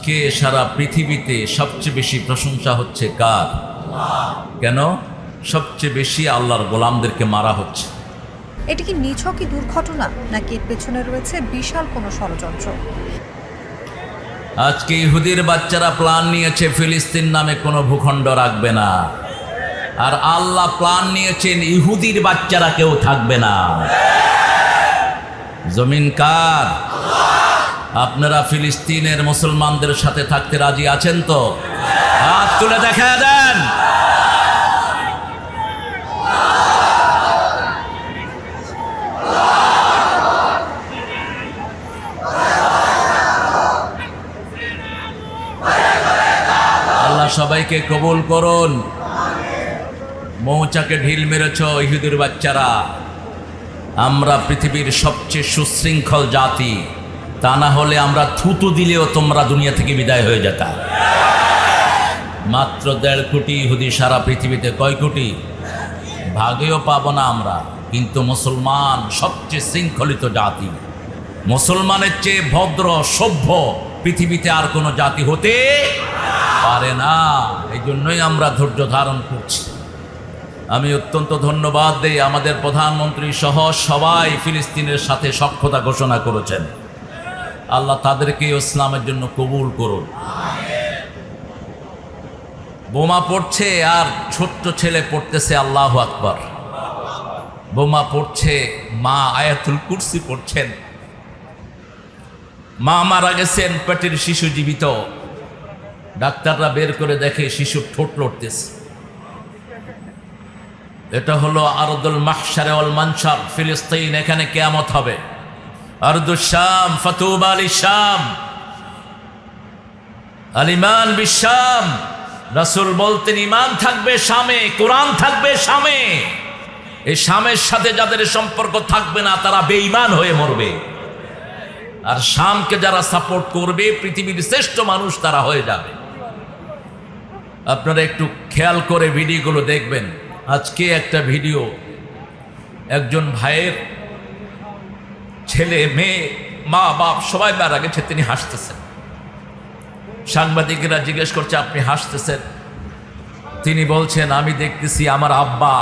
আজকে সারা পৃথিবীতে সবচেয়ে বেশি প্রশংসা হচ্ছে কার? কেন? সবচেয়ে বেশি আল্লাহর গোলামদেরকে মারা হচ্ছে। এটা কি নিছকই দুর্ঘটনা, নাকি এর পেছনে রয়েছে বিশাল কোনো ষড়যন্ত্র? আজকে ইহুদির বাচ্চারা প্ল্যান নিয়েছে ফিলিস্তিন নামে কোনো ভূখণ্ড রাখবে না, আর আল্লাহ প্ল্যান নিয়েছেন ইহুদির বাচ্চারা কেউ থাকবে না। জমিন কার? আপনারা ফিলিস্তিনের মুসলমানদের সাথে থাকতে রাজি আছেন তো? হাত তুলে দেখা দেন। আল্লাহ সবাইকে কবুল করুন। মৌচাকে ঢিল মেরেছ ইহুদির বাচ্চারা। আমরা পৃথিবীর সবচেয়ে সুশৃঙ্খল জাতি, তা না হলে আমরা থুতু দিলেও তোমরা দুনিয়া থেকে বিদায় হয়ে যেতা। মাত্র 1.5 কোটি ইহুদি সারা পৃথিবীতে। কয় কোটি? ভাগেও পাবো না আমরা। কিন্তু মুসলমান সবচেয়ে শৃঙ্খলিত জাতি। মুসলমানের চেয়ে ভদ্র সভ্য পৃথিবীতে আর কোনো জাতি হতে পারে না। এই জন্যই আমরা ধৈর্য ধারণ করছি। আমি অত্যন্ত ধন্যবাদ দেই আমাদের প্রধানমন্ত্রী সহ সবাই ফিলিস্তিনের সাথে সখ্যতা ঘোষণা করেছেন। আল্লাহ তাদেরকে ইসলামের জন্য কবুল করুন। বোমা পড়ছে আর ছোট্ট ছেলে পড়তেছে আল্লাহু আকবার। বোমা পড়ছে, মা আয়াতুল কুরসি পড়ছেন। মা মারা গেছেন, পেটের শিশু জীবিত। ডাক্তাররা বের করে দেখে শিশুর ঠোঁট লড়তেছে। এটা হলো আরদুল মাহশারে ওয়াল মানশার, ফিলিস্তিন। এখানে কিয়ামত হবে। আরদুশ শাম, ফাতুবা লিশ শাম, আল ঈমান বিশ শাম। রাসূল বলতেন ঈমান থাকবে শামে, কোরআন থাকবে শামে। এই শামের সাথে যাদের সম্পর্ক থাকবে না তারা বেঈমান হয়ে মরবে। আর শামকে যারা সাপোর্ট করবে পৃথিবীর শ্রেষ্ঠ মানুষ তারা হয়ে যাবে। আপনারা একটু খেয়াল করে ভিডিওগুলো দেখবেন। আজকে একটা ভিডিও, একজন ভাইয়ের ছেলে মেয়ে মা বাপ সবাই মারা গেছে, তিনি হাসতেছেন। সাংবাদিকেরা জিজ্ঞেস করছে আপনি হাসতেছেন? তিনি বলছেন আমি দেখতেছি আমার আব্বা,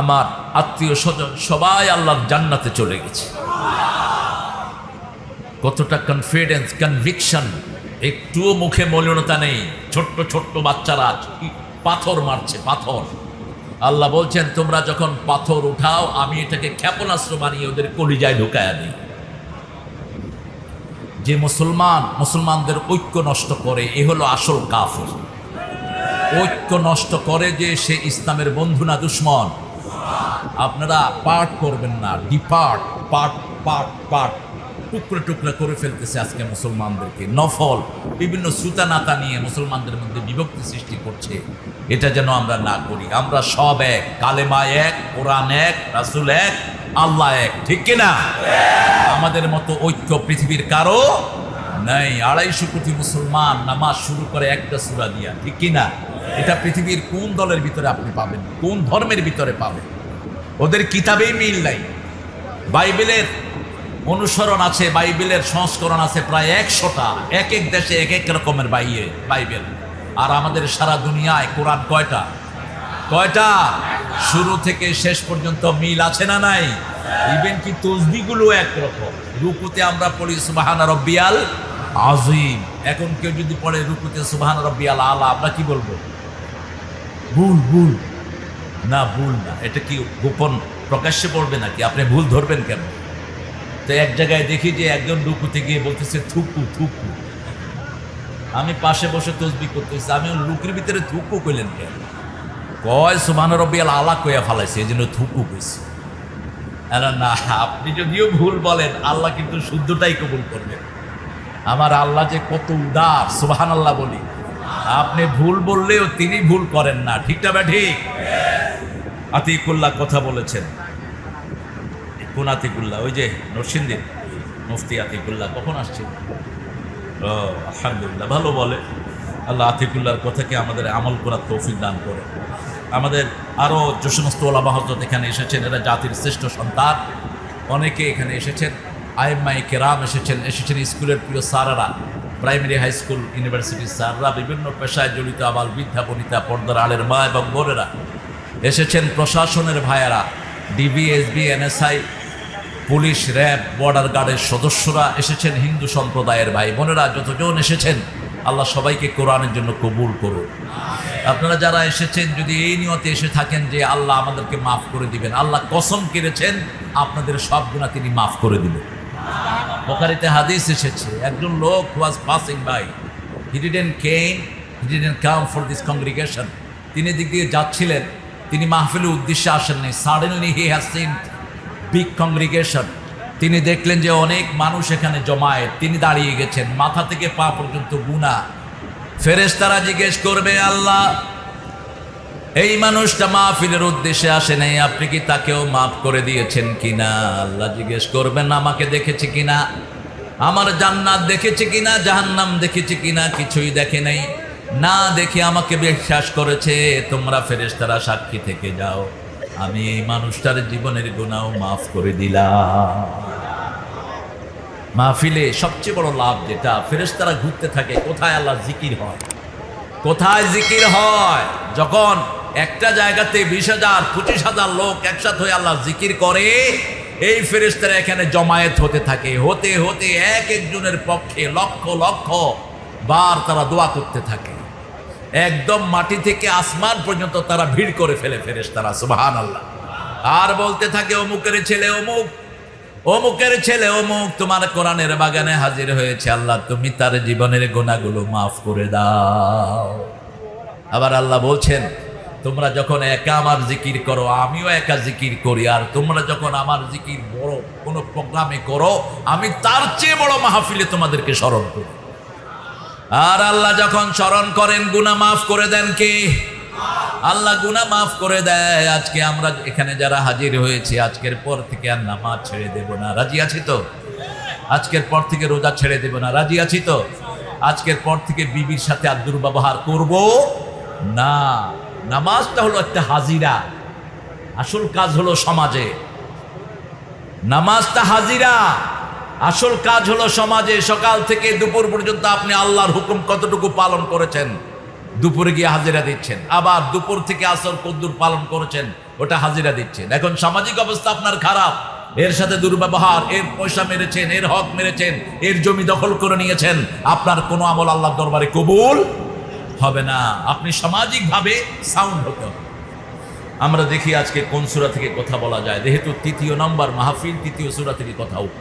আমার আত্মীয় স্বজন সবাই আল্লাহর জান্নাতে চলে গেছে। কতটা কনফিডেন্স, কনভিকশন, একটুও মুখে মলিনতা নেই। ছোট্ট ছোট্ট বাচ্চারা পাথর মারছে, পাথর। আল্লাহ বলছেন তোমরা যখন পাথর উঠাও আমি এটাকে ক্ষেপণাস্ত্র বানিয়ে ওদের কলিজায় ঢুকায়া দিই। যে মুসলমানদের ঐক্য নষ্ট করে, এ হলো আসল কাফের। ঐক্য নষ্ট করে যে সে ইসলামের বন্ধু না দুশ্মন। আপনারা পার্ট করবেন না, ডিপার্ট, পার্ট পার্ট পার্ট, টুকরো টুকরো করে ফেলতেছে আজকে মুসলমানদেরকে। নফল বিভিন্ন সুতা নাতা নিয়ে মুসলমানদের মধ্যে বিভক্তি সৃষ্টি করছে। এটা যেন আমরা না করি। আমরা সব এক, কালেমা এক, কোরআন এক, রাসূল এক, আল্লাহ এক, ঠিক কিনা? আমাদের মতো ঐক্য পৃথিবীর কারো নাই। 250 কোটি মুসলমান নামাজ শুরু করে একটা সূরা দিয়া, ঠিক কিনা? এটা পৃথিবীর কোন দলের ভিতরে আপনি পাবেন? কোন ধর্মের ভিতরে পাবেন? ওদের কিতাবেই মিল নাই। বাইবেলের অনুসরণ আছে, বাইবেলের সংস্করণ আছে প্রায় 100টা। এক এক দেশে এক এক রকমের বাইবেল। আর আমাদের সারা দুনিয়ায় কোরআন কয়টা? শুরু থেকে শেষ পর্যন্ত মিল আছে না নাই? ইভেন কি তসবিহগুলো একরকম। রুকুতে আমরা পড়ি সুবহানা রাব্বিয়াল আযীম। এখন কেউ যদি পড়ে রুকুতে সুবহানা রাব্বিয়াল আলা, আমরা কি বলবো? ভুল না, ভুল না। এটা কি গোপন প্রকাশ্যে পড়বে নাকি? আপনি ভুল ধরবেন কেন? তো এক জায়গায় দেখি যে একজন রুকুতে গিয়ে বলতেছে থুকু থুকু। আমি পাশে বসে তসবিহ করতেছি, আমি লুকের ভিতরে থুকু কইলেন কেন? কয় সুবহানা রাব্বিয়াল আলা কইয়া ফালাইছে, এই জন্য থুকু কইছে। না, আপনি যদিও ভুল বলেন আল্লাহ কিন্তু শুদ্ধটাই কবুল করবেন। আমার আল্লাহ যে কত উদার, সুবহানাল্লাহ বলি। আপনি ভুল বললেও তিনি ভুল করেন না, ঠিকটা বা ঠিক? আতিকুল্লাহ কথা বলেছেন। কোন আতিকুল্লাহ? ওই যে নরসিংদীর মুফতি আতিকুল্লাহ। কখন আসছে? আলহামদুলিল্লাহ, ভালো বলে। আল্লাহ আতিকুল্লাহর কথাকে আমাদের আমল করার তৌফিক দান করে। আমাদের আরও যে সমস্ত ওলামা হযরত এখানে এসেছেন, এরা জাতির শ্রেষ্ঠ সন্তান। অনেকে এখানে এসেছেন, আইম্মায়ে কেরাম এসেছেন স্কুলের প্রিয় স্যারেরা প্রাইমারি হাই স্কুল ইউনিভার্সিটির স্যাররা, বিভিন্ন পেশায় জড়িত আবার বৃদ্ধা বনিতা, পর্দার আলের মা এবং বোনেরা এসেছেন, প্রশাসনের ভাইয়েরা, DB, SB, NSI, police, RAB, border গার্ডের সদস্যরা এসেছেন, হিন্দু সম্প্রদায়ের ভাই বোনেরা যতজন এসেছেন, আল্লাহ সবাইকে কোরআনের জন্য কবুল করুন। আপনারা যারা এসেছেন যদি এই নিয়তে এসে থাকেন যে আল্লাহ আমাদেরকে মাফ করে দিবেন, আল্লাহ কসম কেড়েছেন আপনাদের সব গুনাহ তিনি মাফ করে দিবেন। বুখারীতে হাদিস এসেছে, একজন লোক was passing by, he didn't come for this congregation, তিনি দিক দিয়ে যাচ্ছিলেন, তিনি মাহফিলের উদ্দেশ্যে আসেননি। Suddenly he has seen big congregation, তিনি দেখলেন যে অনেক মানুষ এখানে জমায়েত, তিনি দাঁড়িয়ে গেছেন, মাথা থেকে পা পর্যন্ত গুনাহ। ফেরেশতারা জিজ্ঞেস করবে, আল্লাহ এই মানুষটা মাহফিলের উদ্দেশ্যে আসে নাই, আপনি কি তাকেও মাফ করে দিয়েছেন কিনা? আল্লাহ জিজ্ঞেস করবেন, আমাকে দেখেছে কিনা, আমার জান্নাত দেখেছে কিনা, জাহান্নাম দেখেছে কিনা? কিছুই দেখে নাই, না দেখে আমাকে বিশ্বাস করেছে। তোমরা ফেরেশতারা সাক্ষী থেকে যাও, আমি এই মানুষটার জীবনের গুনাহ মাফ করে দিলাম। মাহফিলে সবচেয়ে বড় লাভ যেটা, ফেরেশতারা ঘুরতে থাকে, কোথায় আল্লাহ জিকির হয়, কোথায় জিকির হয়। যখন একটা জায়গাতে 20,000 25,000 লোক একসাথে হয়ে আল্লাহ জিকির করে, এই ফেরেশতারা এখানে জমায়েত হতে থাকে, হতে হতে এক একজনের পক্ষে লক্ষ লক্ষ বার তারা দোয়া করতে থাকে, একদম মাটি থেকে আসমান পর্যন্ত তারা ভিড় করে ফেলে ফেরেশতারা, সুবহানাল্লাহ। আর বলতে থাকে, অমুকের ছেলে অমুক, অমুকের ছেলে অমুক তোমার কোরআনের বাগানে হাজির হয়েছে, আল্লাহ তুমি তার জীবনের গুনাহগুলো মাফ করে দাও। আবার আল্লাহ বলছেন, তোমরা যখন একা আমার জিকির করো, আমিও একা জিকির করি, আর তোমরা যখন আমার জিকির বড় কোনো প্রোগ্রামে করো, আমি তার চেয়ে বড় মাহফিলে তোমাদেরকে স্মরণ করি। আর আল্লাহ যখন স্মরণ করেন, গুনাহ মাফ করে দেন কে? আল্লাহ গুনাহ মাফ করে দেয়। আজকে আমরা এখানে যারা হাজির হয়েছি, আজকের পর থেকে আর নামাজ ছেড়ে দেব না, রাজি আছি তো? আজকের পর থেকে রোজা ছেড়ে দেব না, রাজি আছি তো? আজকের পর থেকে বিবির সাথে আর দুর্ব্যবহার করব না। নামাজটা হলো একটা হাজিরা, আসল কাজ হলো সমাজে। নামাজটা হাজিরা, আসল কাজ হলো সমাজে। সকাল থেকে দুপুর পর্যন্ত আপনি আল্লাহর হুকুম কতটুকু পালন করেছেন, দুপুরে গিয়ে হাজিরা দিচ্ছেন। আবার দুপুর থেকে আসর কদ্দুর পালন করেছেন, ওটা হাজিরা দিচ্ছেন। এখন সামাজিক অবস্থা আপনার খারাপ, এর সাথে দুর্ব্যবহার, এর পয়সা মেরেছেন, এর হক মেরেছেন, এর জমি দখল করে নিয়েছেন, আপনার কোনো আমল আল্লাহর দরবারে কবুল হবে না। আপনি সামাজিকভাবে সাউন্ড হতে হবে। আমরা দেখি আজকে কোন সূরা থেকে কথা বলা যায়, যেহেতু 3 নম্বর মাহফিল, 3 সূরা থেকে কথা হোক।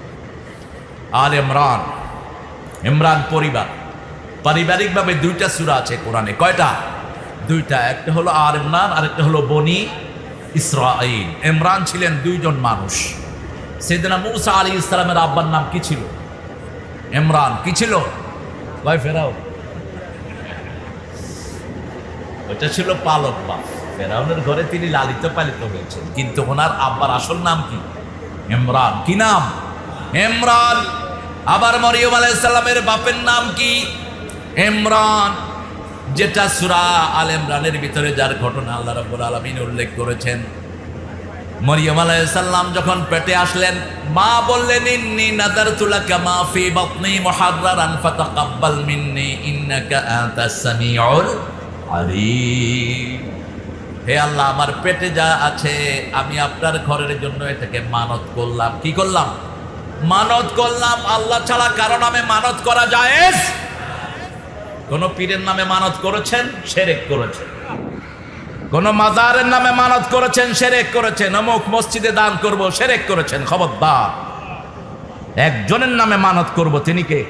আল ইমরান, ইমরান পরিবার, পারিবারিকভাবে 2টা সূরা আছে কোরআনে। কয়টা? 2টা। একটা হলো আল ইমরান, আর একটা হলো বনি ইসরাঈল। ইমরান ছিলেন 2 জন মানুষ। সাইয়েদনা মূসা আলাইহিস সালামের আব্বার নাম কি ছিল? ইমরান। কি ছিল ভাই? ফেরাও, ওটা ছিল পালক বাপ। ফেরাউনের ঘরে তিনি লালিত পালিত হয়েছেন, কিন্তু ওনার আব্বার আসল নাম কি? ইমরান। কি নাম? ইমরান। আবার মরিয়ম আলাইহিস সালামের বাপের নাম কি? ইমরান। যেটা সূরা আল ইমরানের ভিতরে যার ঘটনা আল্লাহ রাব্বুল আলামিন উল্লেখ করেছেন। মরিয়ম আলাইহিস সালাম যখন পেটে আসলেন, মা বললেন, ইন্নী নাযারতু লাকা মা ফি বাতনি মুহাররারান ফাতাকাব্বাল মিন্নী ইন্নাকা আনতাস সামিউল আলিম। হে আল্লাহ, আমার পেটে যা আছে আমি আপনার ঘরের জন্য এটাকে মানত করলাম। কি করলাম? মানত করলাম। আল্লাহ ছাড়া কারো নামে মানত করা জায়েজ? কোন পীরের নামে মানত করেছেন, শিরক করেছেন। কোন মাজারের নামে মানত করেছেন, শিরক করেছেন। অমুক মসজিদে দান করব, শিরক করেছেন। খবরদার, একজনের নামে মানত করব, তিনি কে?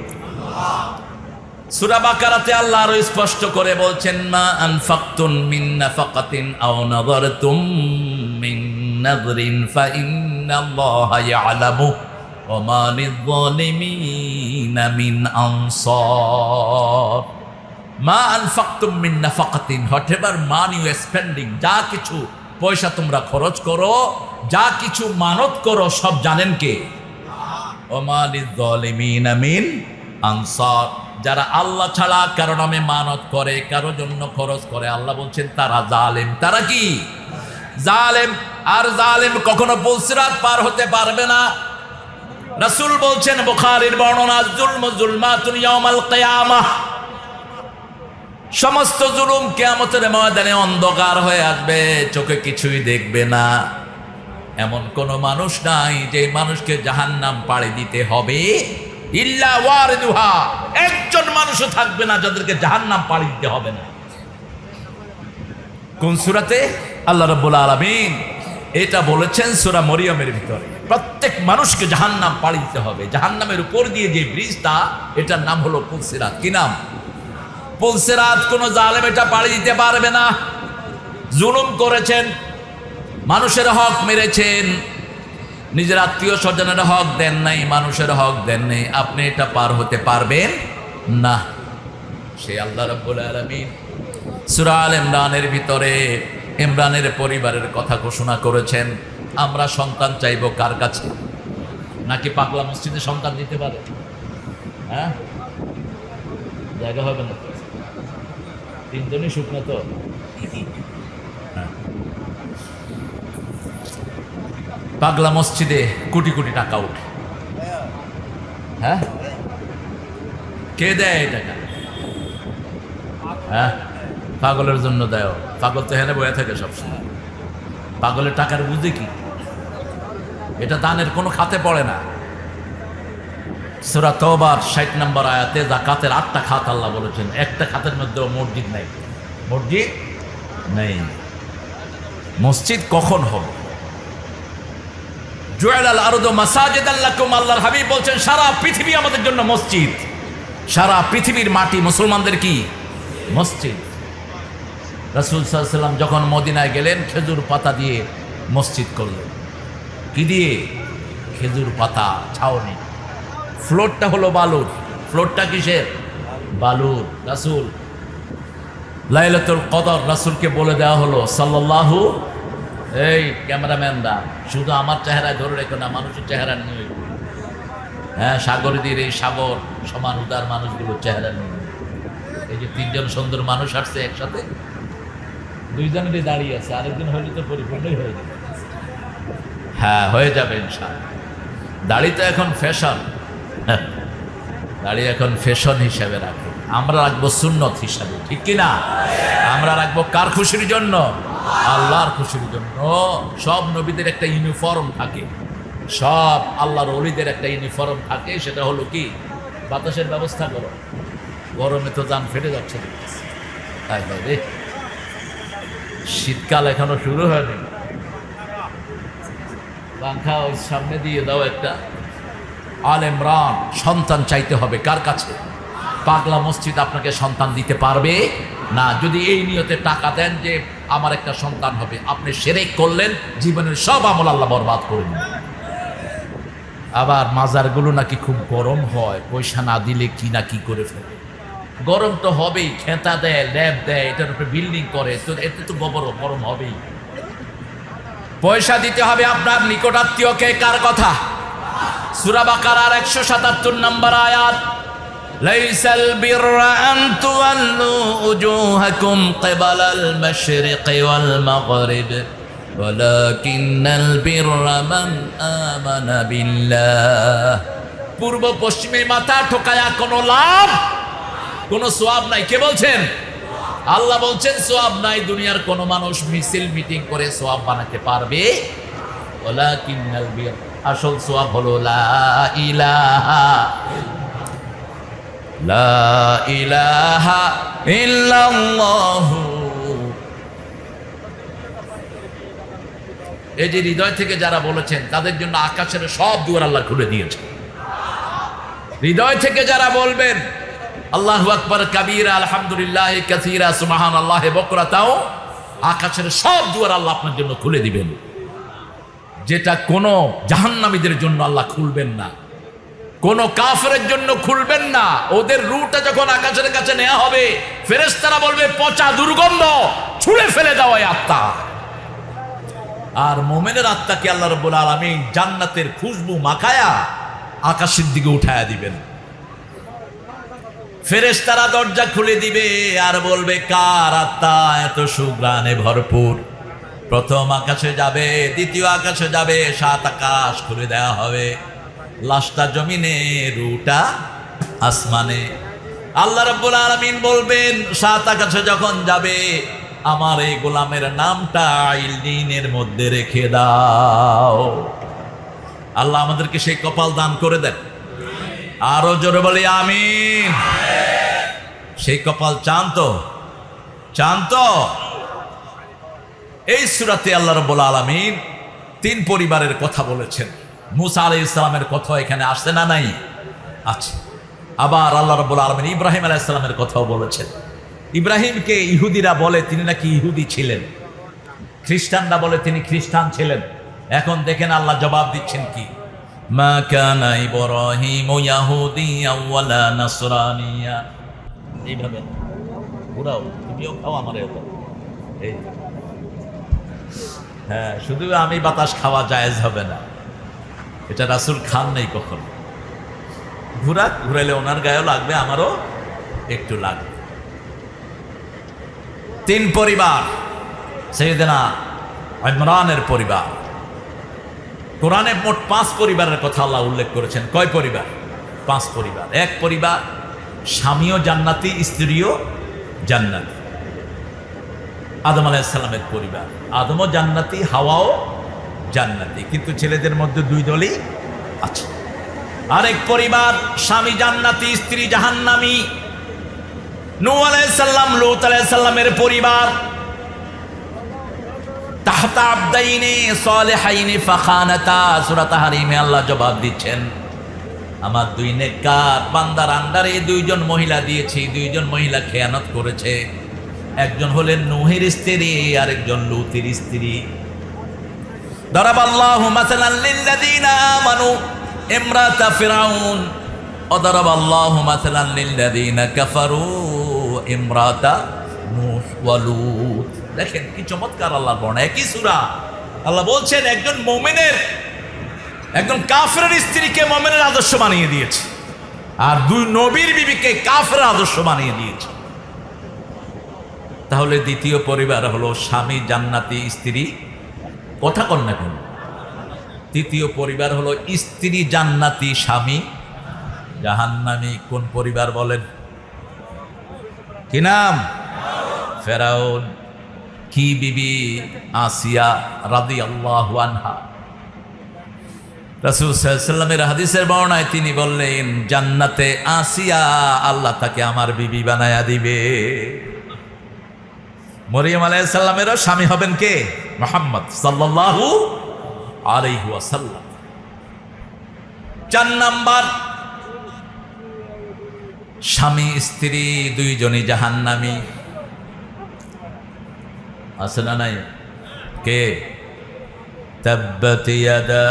সূরা বাকারাতে আল্লাহ আরো স্পষ্ট করে বলছেন, মা আনফাকতুম মিন নাফাকাতিন আও নাযারতুম মিন নাযরিন ফাইন্নাল্লাহা ইয়ালামু ওয়া মা লিয-যালিমিনা মিন আনসার। মা আনফাকতুম মিন নাফাকাতিন, হোয়াটএভার মানি ইউ স্পেন্ডিং, যা কিছু পয়সা তোমরা খরচ করো, যা কিছু মানত করো, সব জানেন কে? ওয়া মা লিয-যালিমিনা মিন আনসার। যারা আল্লাহ ছাড়া কারো নামে মানত করে, কারো জন্য খরচ করে, আল্লাহ বলছেন তারা জালেম। তারা কি? জালেম। আর জালেম কখনো পুলসিরাত পার হতে পারবে না। রাসূল বলছেন, বুখারীর বর্ণনা, যুলমু যুলমাতুন ইয়াউমাল কিয়ামাহ, সমস্ত জুলুম কিয়ামতের ময়দানে অন্ধকার হয়ে আসবে, চোখে কিছুই দেখবে না। এমন কোন মানুষ নাই যে মানুষকে জাহান্নাম পাড়ি দিতে হবে, ইল্লা ওয়ারিদুহা, একজন মানুষও থাকবে না যাদেরকে জাহান্নাম পাড়ি দিতে হবে না। কোন সূরাতে? আল্লাহ রাব্বুল আলামিন এটা বলেছেন সূরা মরিয়মের ভিতরে। প্রত্যেক মানুষকে জাহান্নাম পাড়ি দিতে হবে। জাহান্নামের উপর দিয়ে যে ব্রিজটা, এটার নাম হলো পুলসিরাত। কি নাম? পুলসিরাত। কোন জালেম এটা পাড়ি দিতে পারবে না। জুলুম করেছেন, মানুষের হক মেরেছেন, নিজের আত্মীয় স্বজনের হক দেন নাই, মানুষের হক দেন নাই, আপনি এটা পার হতে পারবেন না। সে আল্লাহ রাব্বুল আলামিন সূরা আল ইমরানের ভিতরে ইমরানের পরিবারের কথা ঘোষণা করেছেন। আমরা সন্তান চাইব কার কাছে? নাকি পাগলা মসজিদে সন্তান দিতে পারে? হ্যাঁ, জায়গা হবে না তো, তিনজনই শুকনো তো। পাগলা মসজিদে কোটি কোটি টাকা উঠে। হ্যাঁ, কে দেয় এই টাকা? হ্যাঁ, পাগলের জন্য দেয়। পাগল তো হেনে বয়ে থাকে সবসময়। পাগলের টাকার বুঝে কি? এটা দানের কোনো খাতে পড়ে না। সূরা তওবার ৬০ নম্বর আয়াতে যাকাতের ৮টা খাত আল্লাহ বলেছেন, একটা খাতের মধ্যেও মসজিদ নেই। মসজিদ নেই। মসজিদ কখন হবে? জুআলাল আরদু মাসাজিদাল লাকুম, আল্লাহর হাবিব বলছেন সারা পৃথিবী আমাদের জন্য মসজিদ। সারা পৃথিবীর মাটি মুসলমানদের কি? মসজিদ। রাসূল সাল্লাল্লাহু আলাইহি ওয়াসাল্লাম যখন মদিনায় গেলেন, খেজুর পাতা দিয়ে মসজিদ করলেন। কি দিয়ে? খেজুর পাতা, ছাউনি। ফ্লোরটা হলো বালুর। ফ্লোরটা কিসের? বালুর। রাসূল লাইলাতুল কদর রাসূলকে বলে দেওয়া হলো সাল্লাল্লাহু, এই ক্যামেরাম্যানরা শুধু আমার চেহারায় ধরে রেখো না, মানুষের চেহারা নিয়ে। হ্যাঁ, সাগরীদের এই সাগর সমান উদার মানুষগুলোর চেহারা নিয়ে। এই যে তিনজন সুন্দর মানুষ আসছে একসাথে, দুইজনেরই দাঁড়িয়ে আছে, আরেকদিন হইলে তো পরিপূর্ণই হয়ে যাবে। হ্যাঁ, হয়ে যাবে ইনশাআল্লাহ। দাড়ি তো এখন ফ্যাশন, দাড়ি এখন ফ্যাশন হিসাবে রাখবো, আমরা রাখবো সুন্নত হিসাবে, ঠিক কিনা? আমরা রাখবো কার খুশির জন্য? আল্লাহর খুশির জন্য। সব নবীদের একটা ইউনিফর্ম থাকে, সব আল্লাহর ওলিদের একটা ইউনিফর্ম থাকে, সেটা হলো কি? বাতাসের ব্যবস্থা করো। গরমে তো জান ফেটে যাচ্ছে। তাই রে, শীতকাল এখনো শুরু হয়নি। পাখা ওই সামনে দিয়ে দাও একটা। আল ইমরান, সন্তান চাইতে হবে কার কাছে? পাগলা মসজিদ আপনাকে সন্তান দিতে পারবে না। যদি এই নিয়তে টাকা দেন যে আমার একটা সন্তান হবে, আপনি শিরক করলেন, জীবনের সব আমল আল্লাহ বরবাদ করে দিলেন। আবার মাজারগুলো নাকি খুব গরম হয়, পয়সা না দিলে কি না কি করে ফেলে। গরম তো হবেই, খেতা দেয়, ল্যাব দেয়, এটার উপরে বিল্ডিং করে, তো এতে তো গরম হবেই। পয়সা দিতে হবে আপনার নিকটাত্মীয়কে। কার কথা? সূরা বাকারার ১৭৭ নম্বর আয়াত, লাইসাল বিররা আন তুওয়াল্লু উজুহাকুম কিবালাল মাশরিকি ওয়াল মাগরিব ওয়ালাকিন্নাল বিররা মান আমানা বিল্লাহ। পূর্ব পশ্চিমে মাথা ঠোকায়া কোনো লাভ, কোনো সওয়াব নাই। কে বলছেন? আল্লাহ বলছেন সওয়াব নাই। দুনিয়ার কোন মানুষ মিছিল মিটিং করে সওয়াব বানাতে পারবে? ওয়ালাকিন্নাল বির, আসল সওয়াব হলো লা ইলাহা ইল্লাল্লাহু। এই যে হৃদয় থেকে যারা বলেছেন, তাদের জন্য আকাশের সব দুয়ার আল্লাহ খুলে দিয়েছেন। হৃদয় থেকে যারা বলবেন আল্লাহু আকবার কাবীরা আলহামদুলিল্লাহ কাসীরা সুবহানাল্লাহি বুকরাতাও, আকাশের সব দুয়ার আল্লাহ আপনার জন্য খুলে দিবেন। যেটা কোনো জাহান্নামীদের জন্য আল্লাহ খুলবেন না, কোন কাফেরের জন্য খুলবেন না। ওদের রুটা যখন আকাশের কাছে নেওয়া হবে, ফেরেশতারা বলবে পচা দুর্গন্ধ, ছুঁড়ে ফেলে দাও এই আত্মা। আর মুমিনের আত্মাকে আল্লাহ রাব্বুল আলামিন জান্নাতের খুশবু মাখায়া আকাশের দিকে উঠায়া দিবেন। ফেরেশতারা দরজা খুলে দিবে আর বলবে কার আত্মা এত সুঘ্রাণে ভরপুর। প্রথম আকাশে যাবে, দ্বিতীয় আকাশে যাবে, ৭ আকাশ খুলে দেওয়া হবে। লাশটা জমিনে, রুটা আসমানে। আল্লাহ রাব্বুল আলামিন বলবেন, 7 আকাশে যখন যাবে, আমার এই গোলামের নামটা ইল্লিনের মধ্যে রেখে দাও। আল্লাহ আমাদেরকে সেই কপাল দান করে দেন। আরো জোরে বলি আমিন। সেই কপাল চান তো? চান তো? এই সূরাতে আল্লাহ রাব্বুল আলামিন 3 পরিবারের কথা বলেছেন। মুসা আলাইহিস সালামের কথা এখানে আসছে না নাই? আছে। আবার আল্লাহ রাব্বুল আলামিন ইব্রাহিম আলাইহিস সালামের কথাও বলেছেন। ইব্রাহিমকে ইহুদিরা বলে তিনি নাকি ইহুদি ছিলেন, খ্রিস্টানরা বলে তিনি খ্রিস্টান ছিলেন। এখন দেখেন আল্লাহ জবাব দিচ্ছেন কি, মা কানা ইব্রাহিমু ইয়াহুদিয়্যান ওয়ালা নাসরানিয়্যা। এইভাবে পুরাও তুমিও খাও আমারে এই। হ্যাঁ, শুধু আমি বাতাস খাওয়া জায়েজ হবে না, এটা রাসূল খান নাই কখনো। ঘুরাইলে ওনার গায়েও লাগবে, আমারও একটু লাগবে। 3 পরিবার, সাইয়েদনা ইমরানের পরিবার। কোরআনে মোট 5 পরিবারের কথা আল্লাহ উল্লেখ করেছেন। কয় পরিবার? 5 পরিবার। এক পরিবার স্বামীও জান্নাতি, স্ত্রীও জান্নাতি। আদম আলাইহিস সালামের পরিবার, আদমও জান্নাতি, হাওয়াও জান্নাতি, কিন্তু ছেলেদের মধ্যে 2 দলই আছে। আরেক পরিবার স্বামী জান্নাতি, স্ত্রী জাহান্নামী। নূহ আলাইহিস সালাম, লূত আলাইহিস সালামের পরিবার, তাহতা আবদাইনি সালিহাইনি ফাখানাতা। সূরা তাহরিমে আল্লাহ জবাব দিচ্ছেন, আমার 2 নেককার বান্দার আন্ডারে 2 জন মহিলা দিয়েছি, 2 জন মহিলা খেয়ানত করেছে। একজন হলেন নূহের স্ত্রী, আরেকজন লূতের স্ত্রী। দারাবাল্লাহু মাসালান লিল্লাযিনা আমানু ইমরাতা ফিরাউন ওয়া দারাবাল্লাহু মাসালান লিল্লাযিনা কাফারু ইমরাতা নূহ ওয়া লূত। দেখেন কি চমৎকার আল্লাহর বর্ণনা, একই সূরা। আল্লাহ বলছেন একজন মুমিনের, একজন কাফেরের স্ত্রীকে মুমিনের আদর্শ বানিয়ে দিয়েছে, আর 2 নবীর বিবিকে কাফেরের আদর্শ বানিয়ে দিয়েছে। তাহলে দ্বিতীয় পরিবার হলো স্বামী জান্নাতি, স্ত্রী কথা কন না কেন। তৃতীয় পরিবার হলো স্ত্রী জান্নাতি, স্বামী জাহান্নামী। কোন পরিবার বলেন? কি নাম? ফেরাউন। কি বিবি? আসিয়া রাদিয়াল্লাহু আনহা। রাসূল সাল্লাল্লাহু আলাইহি ওয়াসাল্লামের হাদিসের বর্ণনায় তিনি বললেন, জান্নাতে আসিয়া আল্লাহ তাকে আমার বিবি বানায়া দিবে। মরিয়ম আলাইহিস সালামেরও স্বামী হবেন কে? মুহাম্মদ সাল্লাল্লাহু আলাইহি ওয়াসাল্লাম। 4 নাম্বার, স্বামী স্ত্রী 2 জনই জাহান্নামী। আছে না নাই? কে? তাব্বাত ইয়াদা,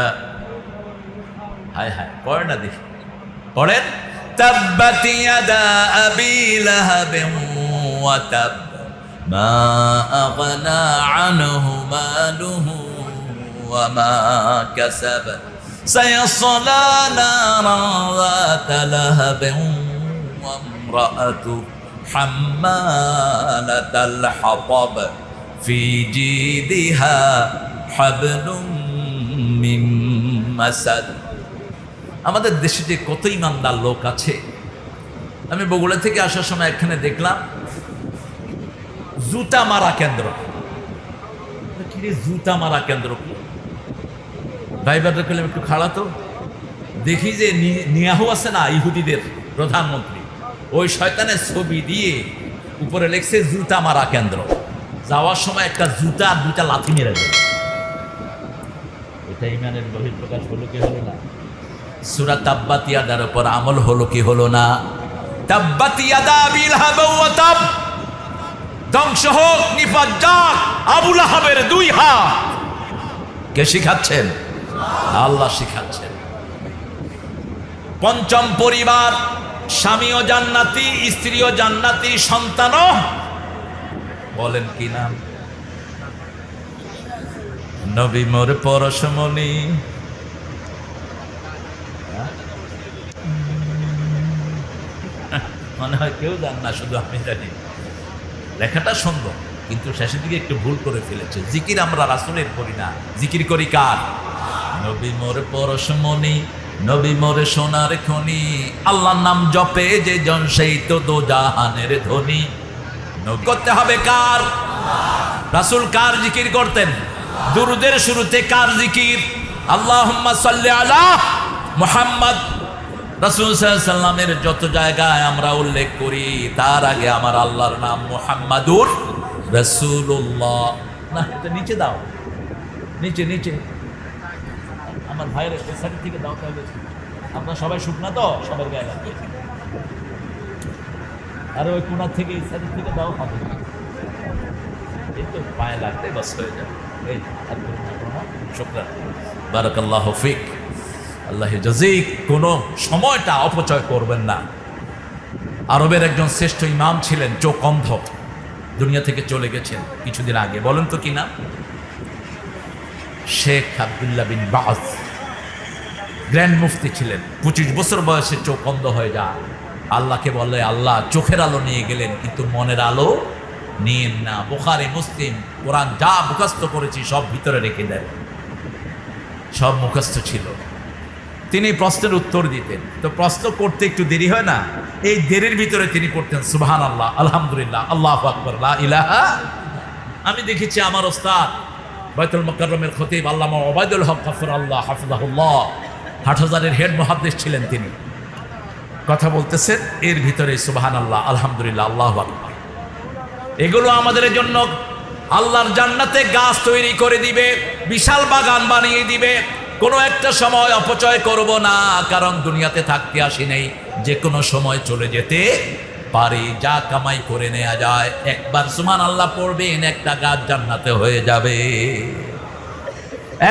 হায় হায় পড়েন না, দেখি পড়েন। তাব্বাত ইয়াদা আবি লাহাবিন ওয়া তাব মা আগনা আনহু মালুহু ওয়া মা কাসাব সায়াসলা নারান যাতা লাহাবিন ওয়া ইমরাআতু হাম্মালাতাল হাতাব ফি জিদিহা হাবলুম মিন মাসাদ। আমাদের দেশে যে কত ইমানদার লোক আছে। আমি বগুড়া থেকে আসার সময় এখানে দেখলাম জুতা মারা কেন্দ্র। জুতা মারা কেন্দ্র কি? ড্রাইভারদের পেলাম একটু খাড়া তো দেখি যে নিয়াহু আছে না, ইহুদিদের প্রধানমন্ত্রী, ওই শয়তানের ছবি দিয়ে উপরে লেখছে জুতা মারা কেন্দ্র। যাওয়ার সময় একটা জুতা আর 2টা লাথি মেরে দেয়। এটা ইমানের বহিঃপ্রকাশ হলো কি হলো না? সূরা তাব্বাত ইয়াদার উপর আমল হলো কি হলো না? তাব্বাত ইয়াদা আবি লাহাব ওয়া তাব। ধ্বংস হোক, নিপাত যাক আবু লাহাবের 2 হাত। কে শিখাচ্ছেন? আল্লাহ শিখাচ্ছেন। 5ম পরিবার, স্বামীও জান্নাতি, স্ত্রীও জান্নাতি, সন্তানও। বলেন কি নাম? নবী মোর পরশমণি। মনে হয় কেউ জান না, শুধু আমি জানি। লেখাটা সুন্দর, কিন্তু শেষের দিকে একটু ভুল করে ফেলেছে। জিকির আমরা রাসূলের করি না, জিকির করি কার? নবী মোর পরশমণি নবী মোরে সোনার খনি, আল্লাহর নাম জপে যে জন সেই তো দো জাহানের ধনী। নবী করতে হবে কার? রাসূল কার জিকির করতেন? দুরুদের শুরুতে কার জিকির? আল্লাহুম্মা সাল্লি আলা মুহাম্মদ। রাসূল সাল্লাল্লাহু আলাইহি সাল্লামের যত জায়গায় আমরা উল্লেখ করি তার আগে আমার আল্লাহর নাম মুহাম্মাদুর রাসূলুল্লাহ। না, এটা নিচে দাও, নিচে নিচে আমার ভাইয়ের সাইড থেকে দাও। তাহলে আপনারা সবাই শুকনা তো, সবার গায়ে লাগবে। আর ওই কোনা থেকে এই সাইড থেকে দাও, হবে এই তো পায়ে লাগতে বাস হয়ে যাবে। এই আর শুকরান, বারাকাল্লাহু ফিক, আল্লাহ জাজিক। কোনো সময়টা অপচয় করবেন না। আরবের একজন শ্রেষ্ঠ ইমাম ছিলেন, চোখ অন্ধ, দুনিয়া থেকে চলে গেছেন কিছুদিন আগে। বলেন তো কি নাম? শেখ আব্দুল্লাহ বিন বাজ, গ্র্যান্ড মুফতি ছিলেন। 25 বছর বয়সে চোখ অন্ধ হয়ে যায়। আল্লাহকে বলে, আল্লাহ চোখের আলো নিয়ে গেলেন কিন্তু মনের আলো নিয়েন না। বুখারী, মুসলিম, কোরআন যা মুখস্থ করেছি সব ভিতরে রেখে দেন। সব মুখস্থ ছিল। তিনি প্রশ্নের উত্তর দিতেন, তো প্রশ্ন করতে একটু দেরি হয় না, এই দেরির ভিতরে তিনি পড়তেন সুবহানাল্লাহ, আলহামদুলিল্লাহ, আল্লাহু আকবার, লা ইলাহা। আমি দেখেছি আমার ওস্তাদ বাইতুল মুকাররমের খতিব আল্লামা ওবায়দুল হক গাফফারাল্লাহ হাফিজাহুল্লাহ, হাটহাজারের হেড মুহাদ্দিস ছিলেন। তিনি কথা বলতেছেন, এর ভিতরে সুবহানাল্লাহ, আলহামদুলিল্লাহ, আল্লাহু আকবার। এগুলো আমাদের জন্য আল্লাহর জান্নাতে গাছ তৈরি করে দিবে, বিশাল বাগান বানিয়ে দিবে। কোনো একটা সময় অপচয় করব না, কারণ দুনিয়াতে থাকতে আসি নেই, যে কোনো সময় চলে যেতে পারি। যা কামাই করে নেওয়া যায়, একবার সুবহানাল্লাহ পড়বেন, একটা গাছ জান্নাতে হয়ে যাবে।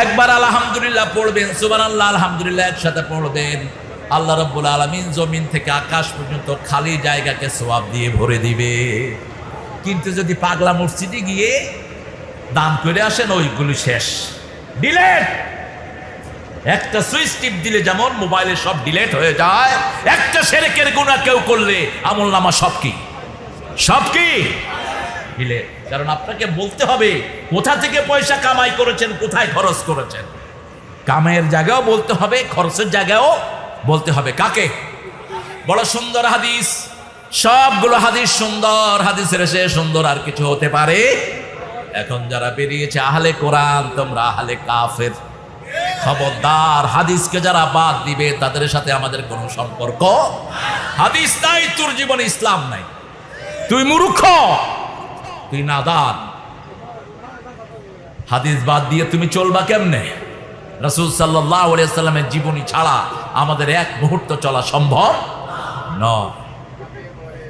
একবার আলহামদুলিল্লাহ পড়বেন, সুবহানাল্লাহ আলহামদুলিল্লাহ একসাথে পড়বেন, আল্লাহ রাব্বুল আলামিন জমিন থেকে আকাশ পর্যন্ত খালি জায়গাকে সওয়াব দিয়ে ভরে দিবে। কিন্তু যদি পাগলা মসজিদে গিয়ে দান করে আসেন, ওইগুলো শেষ, ডিলেট। একটা সুইচ টিপ দিলে যেমন মোবাইলে সব ডিলেট হয়ে যায়, একটা শিরকের গুনাহ কেউ করলে আমলনামা সব কি ডিলেট। কারণ আপনাকে বলতে হবে কোথা থেকে পয়সা কামাই করেছেন, কোথায় খরচ করেছেন। কামাইয়ের জায়গাও বলতে হবে, খরচের জায়গাও বলতে হবে। কাকে? বড় সুন্দর হাদিস, সবগুলো হাদিস সুন্দর, হাদিসের সে সুন্দর আর কিছু হতে পারে। এখন যারা বেরিয়েছে আহলে কোরআন, তোমরা আহলে কাফের। খবরদার, হাদিসকে যারা বাদ দিবে তাদের সাথে আমাদের কোনো সম্পর্ক। হাদিস নাই, তোর জীবনে ইসলাম নাই, তুই মূর্খ, তুই নাদান। হাদিস বাদ দিয়ে তুমি চলবা কেমনে? রাসূল সাল্লাল্লাহু আলাইহি ওয়াসাল্লামের জীবনী ছাড়া আমাদের এক মুহূর্ত চলা সম্ভব নয়।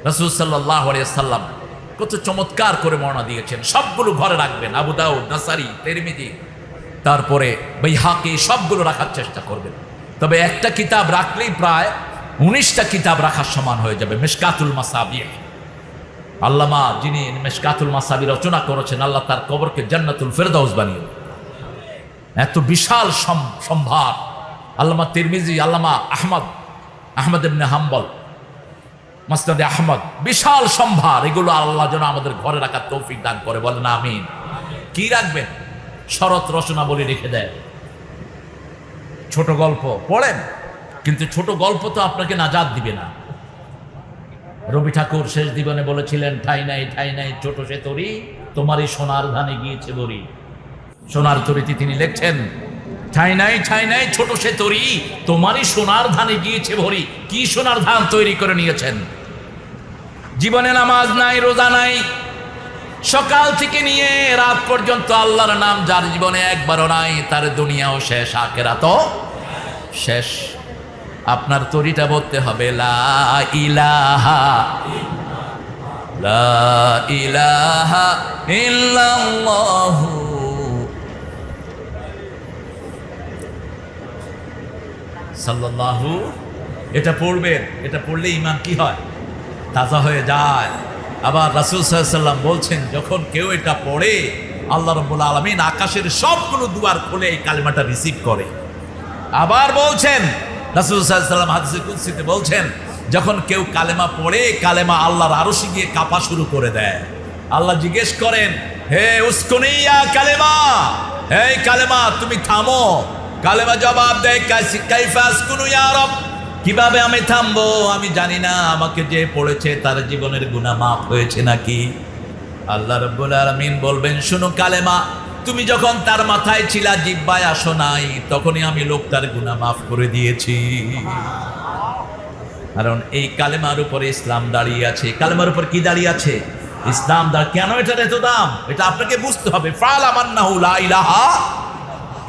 রাসূল সাল্লাল্লাহু আলাইহি ওয়াসাল্লাম কত চমৎকার করে বর্ণনা দিয়েছেন, সবগুলো ঘরে রাখবেন। আবু দাউদ, নাসাই, তিরমিজি, তারপরে বাইহাকি, সবগুলো রাখার চেষ্টা করবেন। তবে একটা কিতাব রাখলেই প্রায় 19টা কিতাব রাখার সমান হয়ে যাবে। মিশকাতুল মাসাবিহ, আল্লামা যিনি মিশকাতুল মাসাবিহ রচনা করেছেন, আল্লাহ তার কবরকে জান্নাতুল ফেরদাউস বানিয়ে। এত বিশাল সম্ভার। আল্লামা তিরমিজি, আল্লামা আহমদ ইবনে হাম্বল, মুসনাদে আহমদ, বিশাল সম্ভার। এগুলো আল্লাহ যেন আমাদের ঘরে রাখার তৌফিক দান করে, বলেন আমিন। কি রাখবেন? শরৎ রচনা বলে রেখে দেয়। ছোট গল্প পড়েন, কিন্তু ছোট গল্প তো আপনাকে নাজাত দিবে না। রবি ঠাকুর শেষ জীবনে বলেছিলেন, ঠাই নাই ছোট সে তরি, তোমারই সোনার ধানে গিয়েছে বরি। সোনার তরিতে তিনি লিখছেন, ঠাই নাই ছোট সে তরি, তোমারই সোনার ধানে গিয়েছে ভরি। কি সোনার ধান তৈরি করে নিয়েছেন? জীবনে নামাজ নাই, রোজা নাই, সকাল থেকে নিয়ে রাত পর্যন্ত আল্লাহর নাম যার জীবনে একবারও নাই, তার দুনিয়াও শেষ, আখিরাতও শেষ। আপনার তরিটা বলতে হবে লা ইলাহা ইল্লাল্লাহু সাল্লাল্লাহু। এটা পড়বেন, এটা পড়লে ঈমান কি হয়? তাজা হয়ে যায়। আবার রাসূল সাল্লাল্লাহু আলাইহি ওয়াসাল্লাম বলছেন, যখন কেউ এটা পড়ে আল্লাহ রাব্বুল আলামিন আকাশের সবগুলো দুয়ার খুলে এই কালেমাটা রিসিভ করে। আবার বলছেন রাসূল সাল্লাল্লাহু আলাইহি ওয়াসাল্লাম হাদিসে কুদসিতে বলছেন, যখন কেউ কালেমা পড়ে, কালেমা আল্লাহর আরশে গিয়ে কাঁপা শুরু করে দেয়। আল্লাহ জিজ্ঞেস করেন, হে উসকুনিয়া কালেমা, এই কালেমা তুমি থামো। কালেমা জবাব দেয় কাইফা আসকুনু ইয়া রব, কিভাবে আমি থামবো? আমি জানি না আমাকে যে পড়েছে তার জীবনের গুনাহ মাফ হয়েছে নাকি। আল্লাহ রাব্বুল আলামিন বলবেন, শোনো কালেমা, তুমি যখন তার মাথায় ছিলা, জিহ্বায় আসো নাই, তখনই আমি লোকটার গুনাহ মাফ করে দিয়েছি। কারণ এই কালেমার উপরে ইসলাম দাঁড়িয়ে আছে। কালেমার উপর কি দাঁড়িয়ে আছে? ইসলাম দাঁড়িয়ে। কেন এটার এত দাম? এটা আপনাকে বুঝতে হবে। ফা'লাম আন্নাহু লা ইলাহা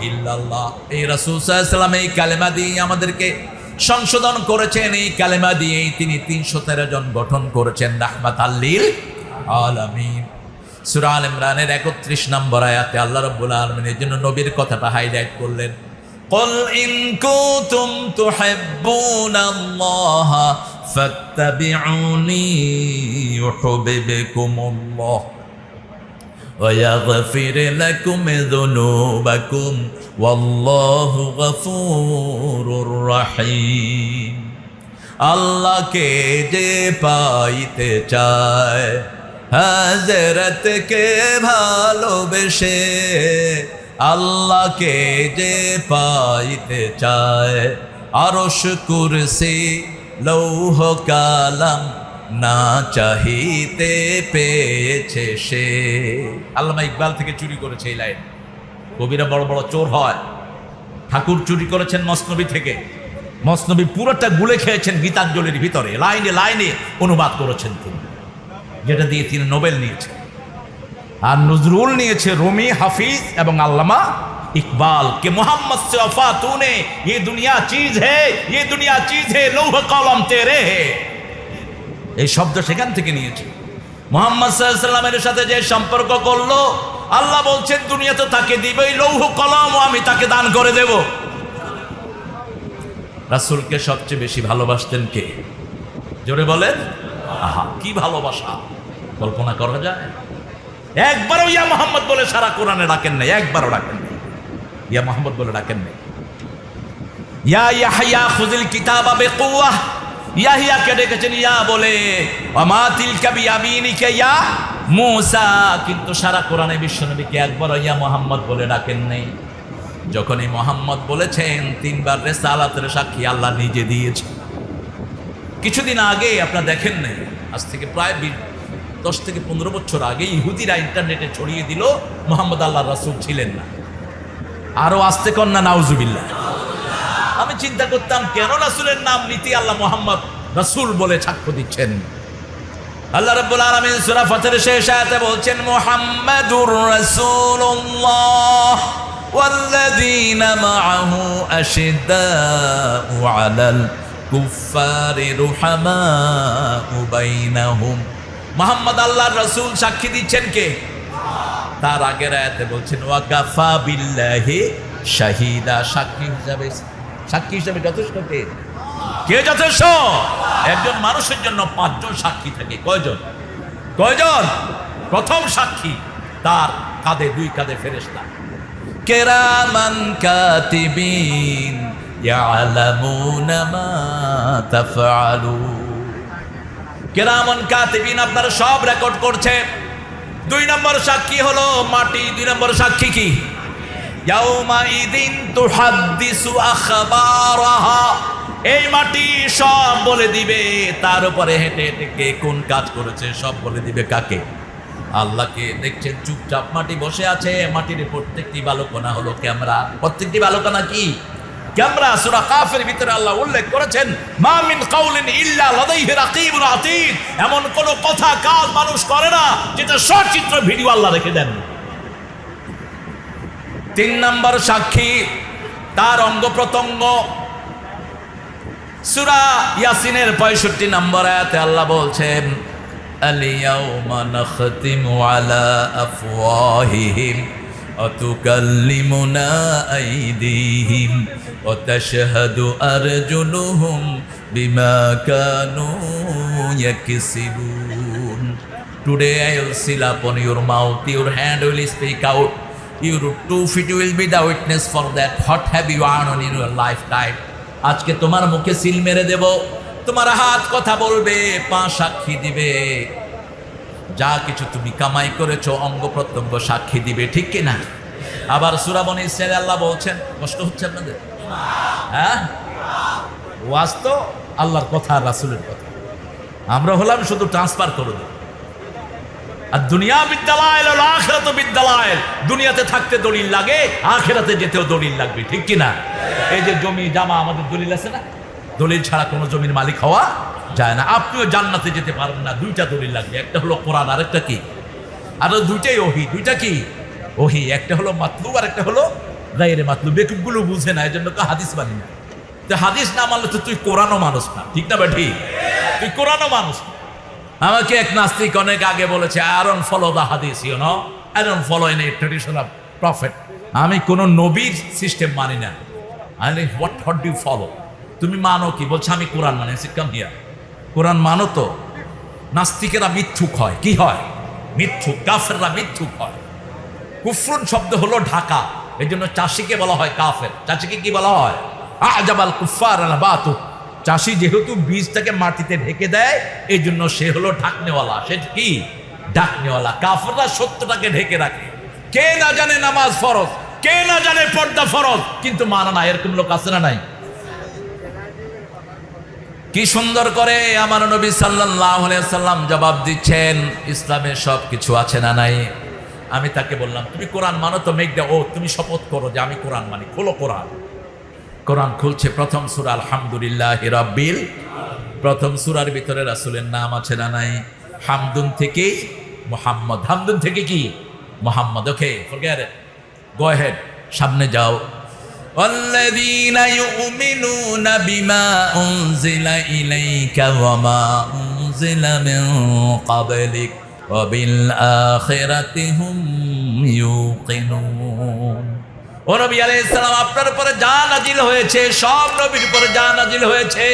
ইল্লাল্লাহ। এই রাসূল সাল্লাল্লাহু আলাইহি ওয়াসাল্লাম এই কালেমা দিয়ে আমাদেরকে সংশোধন করেছেন। এই কালেমা দিয়েই তিনি 313 জন গঠন করেছেন রাহমাতাল লিল আলামিন। সূরা আল ইমরানের 31 নম্বর আয়াতে আল্লাহ রাব্বুল আলামিন এর জন্য নবীর কথাটা হাইলাইট করলেন। قل إن كنتم تحبون الله فاتبعوني يحببكم الله ويغفر لكم ذنوبكم والله غفور رحيم। আল্লাহকে যে পাইতে চায়, হযরতকে ভালোবেসে, আল্লাহকে যে পাইতে চায়, আরশ কুরসি লৌহ কালাম না চাহিতে পেয়েছে সে। আল্লামা ইকবাল থেকে চুরি করেছে এই লাইন। কবিরা বড় বড় চোর হয়। ঠাকুর চুরি করেছেন মসনবী থেকে। মসনবী পুরোটা গুলে খেয়েছেন গীতাঞ্জলির ভিতরে, লাইনে লাইনে অনুবাদ করেছেন তিনি, যেটা দিয়ে তিনি নোবেল নিয়েছেন। আর নজরুল নিয়েছে রুমি, হাফিজ এবং আল্লামা ইকবাল কে মোহাম্মদ से वफा तूने ये दुनिया चीज है, ये दुनिया चीज है, लौह कलम तेरे है। এই শব্দ সেখান থেকে নিয়েছে। মুহাম্মদ সাল্লাল্লাহু আলাইহি ওয়াসাল্লামের সাথে যে সম্পর্ক করলো, আল্লাহ বলছেন দুনিয়া তো তাকে দিবেই, লৌহ কলম আমি তাকে দান করে দেব। রাসূলকে সবচেয়ে বেশি ভালোবাসতেন কে? জোরে বলেন। আহা, কি ভালোবাসা, কল্পনা করা যায়? একবারও ইয়া মোহাম্মদ বলে সারা কোরআনে ডাকেন নাই, একবারও ডাকেন নাই, ইয়া মোহাম্মদ বলে ডাকেন নাই। ইয়া ইয়াহইয়া খুযিল কিতাবা বিকুওয়াহ, ইয়াহইয়াকে ডেকেছেন ইয়া বলে, ওয়া মা তিলকা বিয়ামিনিকা ইয়া মূসা, কিন্তু সারা কোরআনে বিশ্বনবীকে একবারও ইয়া মোহাম্মদ বলে ডাকেন নাই। যখনই মোহাম্মদ বলেছেন, 3 বার রিসালাতের সাক্ষী আল্লাহ নিজে দিয়েছে। কিছুদিন আগে আপনারা দেখেন নাই, আজ থেকে প্রায় 10 থেকে 15 বছর আগে ইহুদিরা ইন্টারনেটে ছড়িয়ে দিল মুহাম্মদ আল্লাহর রাসূল ছিলেন না। আরো আসতে কন্যা নাউজুবিল্লাহ। আমি চিন্তা করতাম কেন রাসূলের নাম নীতি আল্লাহ মুহাম্মদ রাসূল বলে সাক্ষ্য দিচ্ছেন। আল্লাহ রাব্বুল আলামিন সূরা ফাতিরের শেষ আয়াতে বলছেন, মুহাম্মাদুর রাসূলুল্লাহ ওয়াল্লাযীনা মাআহু আশিদ্দাউ আলাল কুফফারি রুহামাউ বাইনাহুম। মুহাম্মদ আল্লাহর রাসূল সাক্ষী দিচ্ছেন কে? তার আগের আয়াতে বলছেন, ওয়া কাফা বিল্লাহি শাহিদা, সাক্ষী হিসাবে যথেষ্ট কে? কে যথেষ্ট? একজন মানুষের জন্য 5 জন সাক্ষী থাকে। কয়জন? প্রথম সাক্ষী তার কাঁধে 2 কাঁধে ফেরেশতা, কিরামান কাতিবিন ইয়ালামুনা মা তাফআলুন। কিরামান কাতিবিন আপনারা সব রেকর্ড করছে। 2 নম্বর সাক্ষী হলো মাটি। 2 নম্বর সাক্ষী কি? ইয়াউমা ইদিন তুহাদ্দিসু আখবারাহা, এই মাটি সব বলে দিবে। তার উপরে হেঁটে হেঁটে কে কোন কাজ করেছে সব বলে দিবে। কাকে? আল্লাহকে। দেখছেন চুপচাপ মাটি বসে আছে, মাটির প্রত্যেকটি বালুকণা হলো ক্যামেরা। প্রত্যেকটি বালুকণা কি? ক্যামেরা। সূরা কাফের ভিতরে আল্লাহ উল্লেখ করেছেন, মা মিন কাউলিন ইল্লা লাদাইহি রাকিবুন আতীদ, এমন কোন কথা কাজ মানুষ করে না যেটা সচিত্র ভিডিও আল্লাহ রেখে দেন। 3 নম্বর সাক্ষী তার অঙ্গ প্রত্যঙ্গ। সূরা ইয়াসিনের 65 নম্বর আয়াতে আল্লাহ বলছেন, আল-ইয়াউমা নাখতিমু আলা আফওয়াহিহিম ওয়া তুকাল্লিমুনা আইদিহিম ওয়া তাশহাদু আরজুলুহুম বিমা Kanu ইয়াকসিবুন। Today I will seal upon your mouth, your hand will speak out, your 2 feet will be the witness for that. What have you earned in your lifetime? আজকে তোমার মুখে সিল মেরে দেব, তোমার হাত কথা বলবে, পা সাক্ষী দিবে। যা কিছু তুমি কামাই করেছো অঙ্গ প্রত্যঙ্গ সাক্ষী দিবে, ঠিক কিনা? আবার সূরা বনী ইসরাঈলে আল্লাহ বলছেন, কষ্ট হচ্ছে আপনাদের? হ্যাঁ, ওয়াজ তো আল্লাহর কথা আর রাসূলের কথা, আমরা হলাম শুধু ট্রান্সফার করে দেব। আর দুনিয়া বিদ্যালয়, আখিরাত বিদ্যালয়, দুনিয়াতে থাকতে দলিল লাগে, আখিরাতে যেতেও দলিল লাগবে, ঠিক কি না? এই যে জমি জামা আমাদের দলিল আছে না, দলিল ছাড়া কোনো জমির মালিক হওয়া যায় না। আপনিও জান্নাতে যেতে পারবেন না, দুইটা দলিল লাগবে, একটা হলো কোরআন আর একটা কি, আর দুইটাই ওহী। দুইটা কি? ওহী। একটা হলো মাতলুব আর একটা হলো গায়রে মাতলুব। বেকুবগুলো বুঝে না, এই জন্য তো হাদিস মানি না। তো হাদিস না মানলে তো তুই কোরআনও মানুষ না, ঠিক না? বা ঠিক, তুই কোরআনও মানুষ না। আমাকে এক নাস্তিক অনেক আগে বলেছে, আই ডোন্ট ফলো দ্য হাদিস, you know, I don't follow any tradition of prophet. আমি কোনো নবীর সিস্টেম মানি না। I what do you follow? তুমি মানো কি? বলছে আমি কোরআন মানি। কাম হিয়ার, কোরআন মানো তো। নাস্তিকেরা মিথ্যুক হয়। কি হয়? মিথ্যুক। কাফেররা মিথ্যুক হয়। কুফরুন শব্দ হলো ঢাকা, এই জন্য চাষিকে বলা হয় কাফের। চাষিকে কি বলা হয়? আজাবাল কুফার আল বাতু। চাষি যেহেতু বীজটাকে মাটিতে ঢেকে দেয়, এই জন্য সে হলো ঢাকনেওয়ালা। সে কি? ঢাকনেওয়ালা। কাফেররা সত্যটাকে ঢেকে রাখে। কে না জানে নামাজ ফরজ, কে না জানে পর্দা ফরজ, কিন্তু মানা না। এরকম লোক আছে না নাই? কি সুন্দর করে আমার নবী সাল্লাল্লাহু আলাইহি সাল্লাম জবাব দিচ্ছেন, ইসলামে সব কিছু আছে না নাই? আমি তাকে বললাম, তুমি কোরআন মানো তো? মেঘ দে, ও তুমি শপথ করো যে আমি কোরআন মানি। খোলো কোরআন। কোরআন খুলছে, প্রথম সূরা আলহামদুলিল্লাহি রাব্বিল। প্রথম সূরার ভিতরে রাসূলের নাম আছে না নাই? হামদুন থেকে মুহাম্মদ। হামদুন থেকে কি? মুহাম্মদ। ওকে, ফরগেট ইট, গো অ্যাহেড, সামনে যাও। والذين يؤمنون بما أنزل إليك وما أنزل من قبلك وبالآخرة هم يوقنون। ও নবী আলাইহিস সালাম, আপনার উপরে যা নাজিল হয়েছে, সব নবীর উপরে যা নাজিল হয়েছে,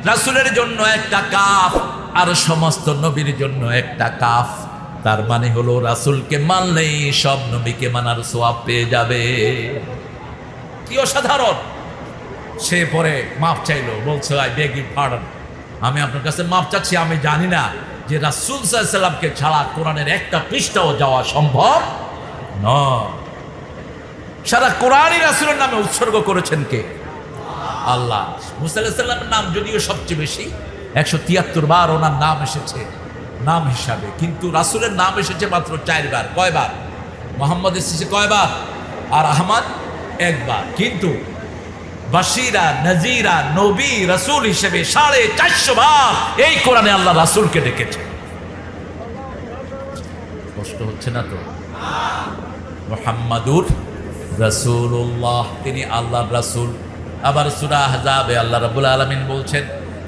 রাসূলের জন্য একটা কাফ আর সমস্ত নবীর জন্য একটা কাফ। তার মানে হলো রাসূলকে মানলেই সব নবীকে মানার সওয়াব পেয়ে যাবে। কি অসাধারণ! সে পরে মাপ চাইলো, বলছে, আই বেগ ইউ পার্ডন, আমি আপনার কাছে মাপ চাচ্ছি। আমি জানি না যে রাসূল সাল্লাল্লাহু আলাইহি সাল্লামকে ছাড়া কোরআনের একটা পৃষ্ঠাও যাওয়া সম্ভব নয়। সারা কোরআনই রাসূলের নামে উৎসর্গ করেছেন কে? আল্লাহ। মুসা আলাইহিস সালামের নাম যদিও সবচেয়ে বেশি, 173 বার ওনার নাম এসেছে নাম হিসাবে, কিন্তু রাসূলের নাম এসেছে মাত্র 4 বার। কয়বার? মুহাম্মদ এসেছে কয়বার? আর আহমদ একবার। কিন্তু বাশিরা, নাজিরা, নবী, রাসূল হিসেবে 450 বার এই কোরআনে আল্লাহ রাসূলকে ডেকেছে। কষ্ট হচ্ছে না তো? মুহাম্মাদুর রাসূলুল্লাহ, তিনি আল্লাহর রাসূল। আবার সূরা আহজাবে আল্লাহ রাব্বুল আলামিন বলছেন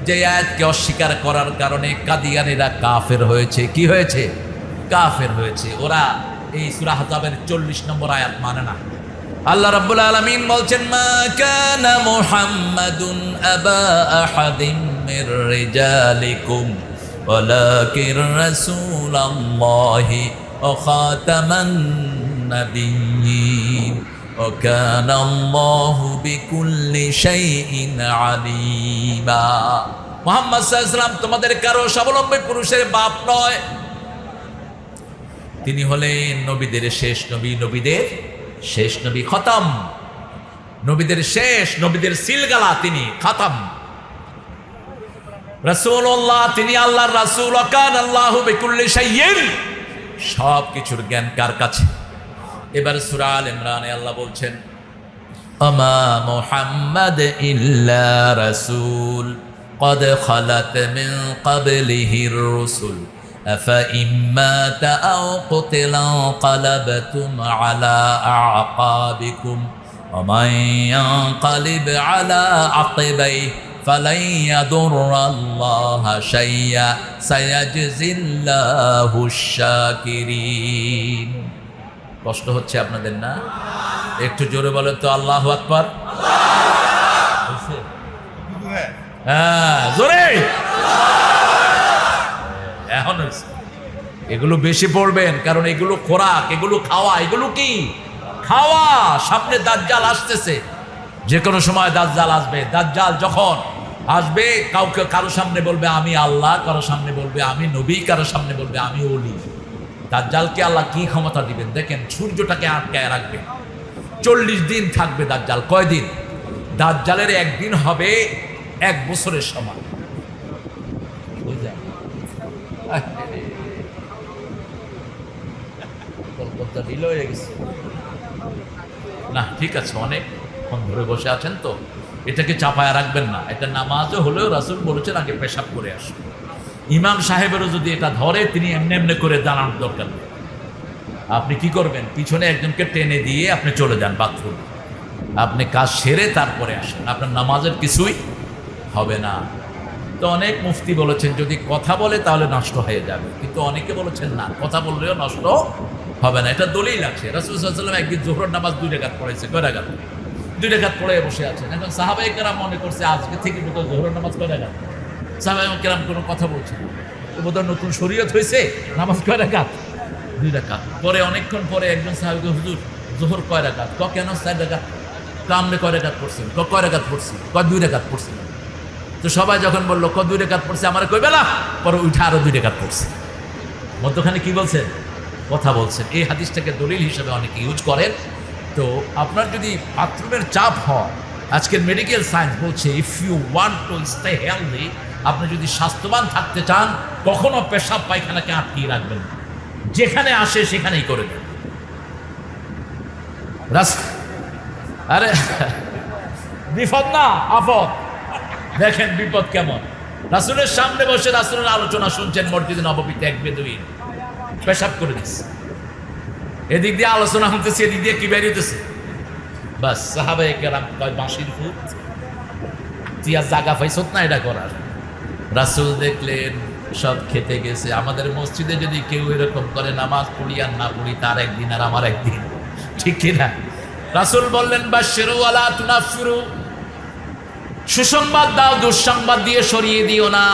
যে আয়াতকে অস্বীকার করার কারণে কাদিয়ানীরা কাফের হয়েছে। কি হয়েছে? কাফের হয়েছে। ওরা এই সূরা আহজাবের 40 নম্বর আয়াত মানে না। আল্লাহ রাব্বুল আলামিন বলছেন, মা কানা মুহাম্মাদুন আবা আহাদিম মির রিজালিকুম ওয়ালাকিন রাসূলুল্লাহি ওয়া খাতামান নাবিয়্যিন ওয়া কানা আল্লাহু বিকুল্লি শাইইন আলিমা। মুহাম্মদ সাল্লাল্লাহু আলাইহি ওয়াসাল্লাম তোমাদের কারো স্বাবলম্বী পুরুষের বাপ নয়, তিনি হলেন নবীদের শেষ নবী, নবীদের শেষ নবী, খতম, নবীদের শেষ, নবীদের সিলগালা, তিনি খতম। রাসূলুল্লাহ, তিনি আল্লাহর রাসূল। ওয়াকান আল্লাহু বিকুল্লি শাইইন, সব কিছুর জ্ঞান কার কাছে? এবার সূরা আল ইমরানে আল্লাহ বলছেন, আমা মুহাম্মাদ ইল্লা রাসূল قد خلت من قبله الرسل أفإن مات أو قتل انقلبتم على أعقابكم ومن ينقلب على عقبيه فلن يضر الله شيئا سيجزي الله الشاكرين। কষ্ট হচ্ছে আপনাদের না? একটু জোরে বলেন তো আল্লাহু আকবার। হ্যাঁ, জোরে। এখন এগুলো বেশি পড়বেন, কারণ এগুলো খোরাক, এগুলো খাওয়া। এগুলো কি খাওয়া? সামনে দাজ্জাল আসতেছে, যে কোনো সময় দাজ্জাল আসবে। দাজ্জাল যখন আসবে, কাউকে কারো সামনে বলবে আমি আল্লাহ, কারো সামনে বলবে আমি নবী, কারো সামনে বলবে আমি ওলি। দাজ্জালকে আল্লাহ কি ক্ষমতা দিবেন দেখেন, সূর্যটাকে আটকায় রাখবে। 40 দিন থাকবে দাজ্জাল। কয়দিন? দাজ্জালের একদিন হবে 1 বছরের সমান। বুঝলেন? কলকাতা ঢিল হয়ে গেছে না, ঠিক আছে, অনেকক্ষণ ধরে বসে আছেন তো, এটাকে চাপায় রাখবেন না। এটা নামাজও হলেও রাসূল বলেছেন আগে পেশাব করে আসুন। ইমাম সাহেবেরও যদি এটা ধরে, তিনি এমনি এমনি করে দাঁড়ানোর দরকার নেই। আপনি কি করবেন? পিছনে একজনকে টেনে দিয়ে আপনি চলে যান বাথরুম, আপনি কাজ সেরে তারপরে আসেন, আপনার নামাজের কিছুই হবে না। তো অনেক মুফতি বলেছেন যদি কথা বলে তাহলে নষ্ট হয়ে যাবে, কিন্তু অনেকে বলেছেন না, কথা বললেও নষ্ট হবে না। এটা দলিল আছে। রাসূল সাল্লাল্লাহু আলাইহি ওয়াসাল্লাম একদিন যোহরের নামাজ 2 রাকাত পড়েছে। কয় রাকাত? 2 রাকাত পড়ে বসে আছেন। এখন সাহাবায়ে কেরাম মনে করছে আজকে থেকে তো যোহরের নামাজ কয় রাকাত? সাহাবায়ে কেরাম কোনো কথা বলছেন না, বোধহয় নতুন শরীয়ত হয়েছে, নামাজ কয় রাকাত? 2 রাকাত। পরে অনেকক্ষণ পরে একজন সাহাবীকে, হুজুর যোহর কয় রাকাত? কেন 4 রাকাত? আপনি কয় রাকাত পড়ছেন? কয় রাকাত পড়ছি? 2 রাকাত পড়ছি। তো সবাই যখন বললো 2 রাকাত পড়ছে, আমার কইবে না, পরে উঠে আরো 2 রাকাত পড়ছে। মধ্যখানে কি বলছেন? কথা বলছেন। এই হাদিসটাকে দলিল হিসেবে অনেকে ইউজ করেন। তো আপনার যদি বাথরুমের চাপ হয়, আজকের মেডিকেল সায়েন্স বলছে if you want to stay healthy, আপনি যদি স্বাস্থ্যবান থাকতে চান, কখনো পেশাব পায়খানাকে আটকিয়ে রাখবেন না, যেখানে আসে সেখানেই করে দেন। আরে বিপদ না আপদ, দেখেন বিপদ কেমন। রাসূলের সামনে বসে রাসূলের আলোচনা শুনছেন মসজিদে নববীতে, এক বেদুইন পেশাব করে দিচ্ছে। এদিক দিয়ে আলোচনা হতেছে, এদিক দিয়ে কি বেরিয়েছে, বাস সাহাবায়ে কেরাম কয় বাঁশির ফুট, তুই আর জায়গা পাইছত না এটা করার। রাসূল দেখলেন সব খেতে গেছে। আমাদের মসজিদে যদি কেউ এরকম করে, নামাজ পড়ি আর না পড়ি, তার একদিন আর আমার একদিন, ঠিক কিনা? রাসূল বললেন বাশশিরু ওয়ালা তুনাফিরু, সুসংবাদ দাও, দুঃসংবাদ দিয়ে সরিয়ে দিও না।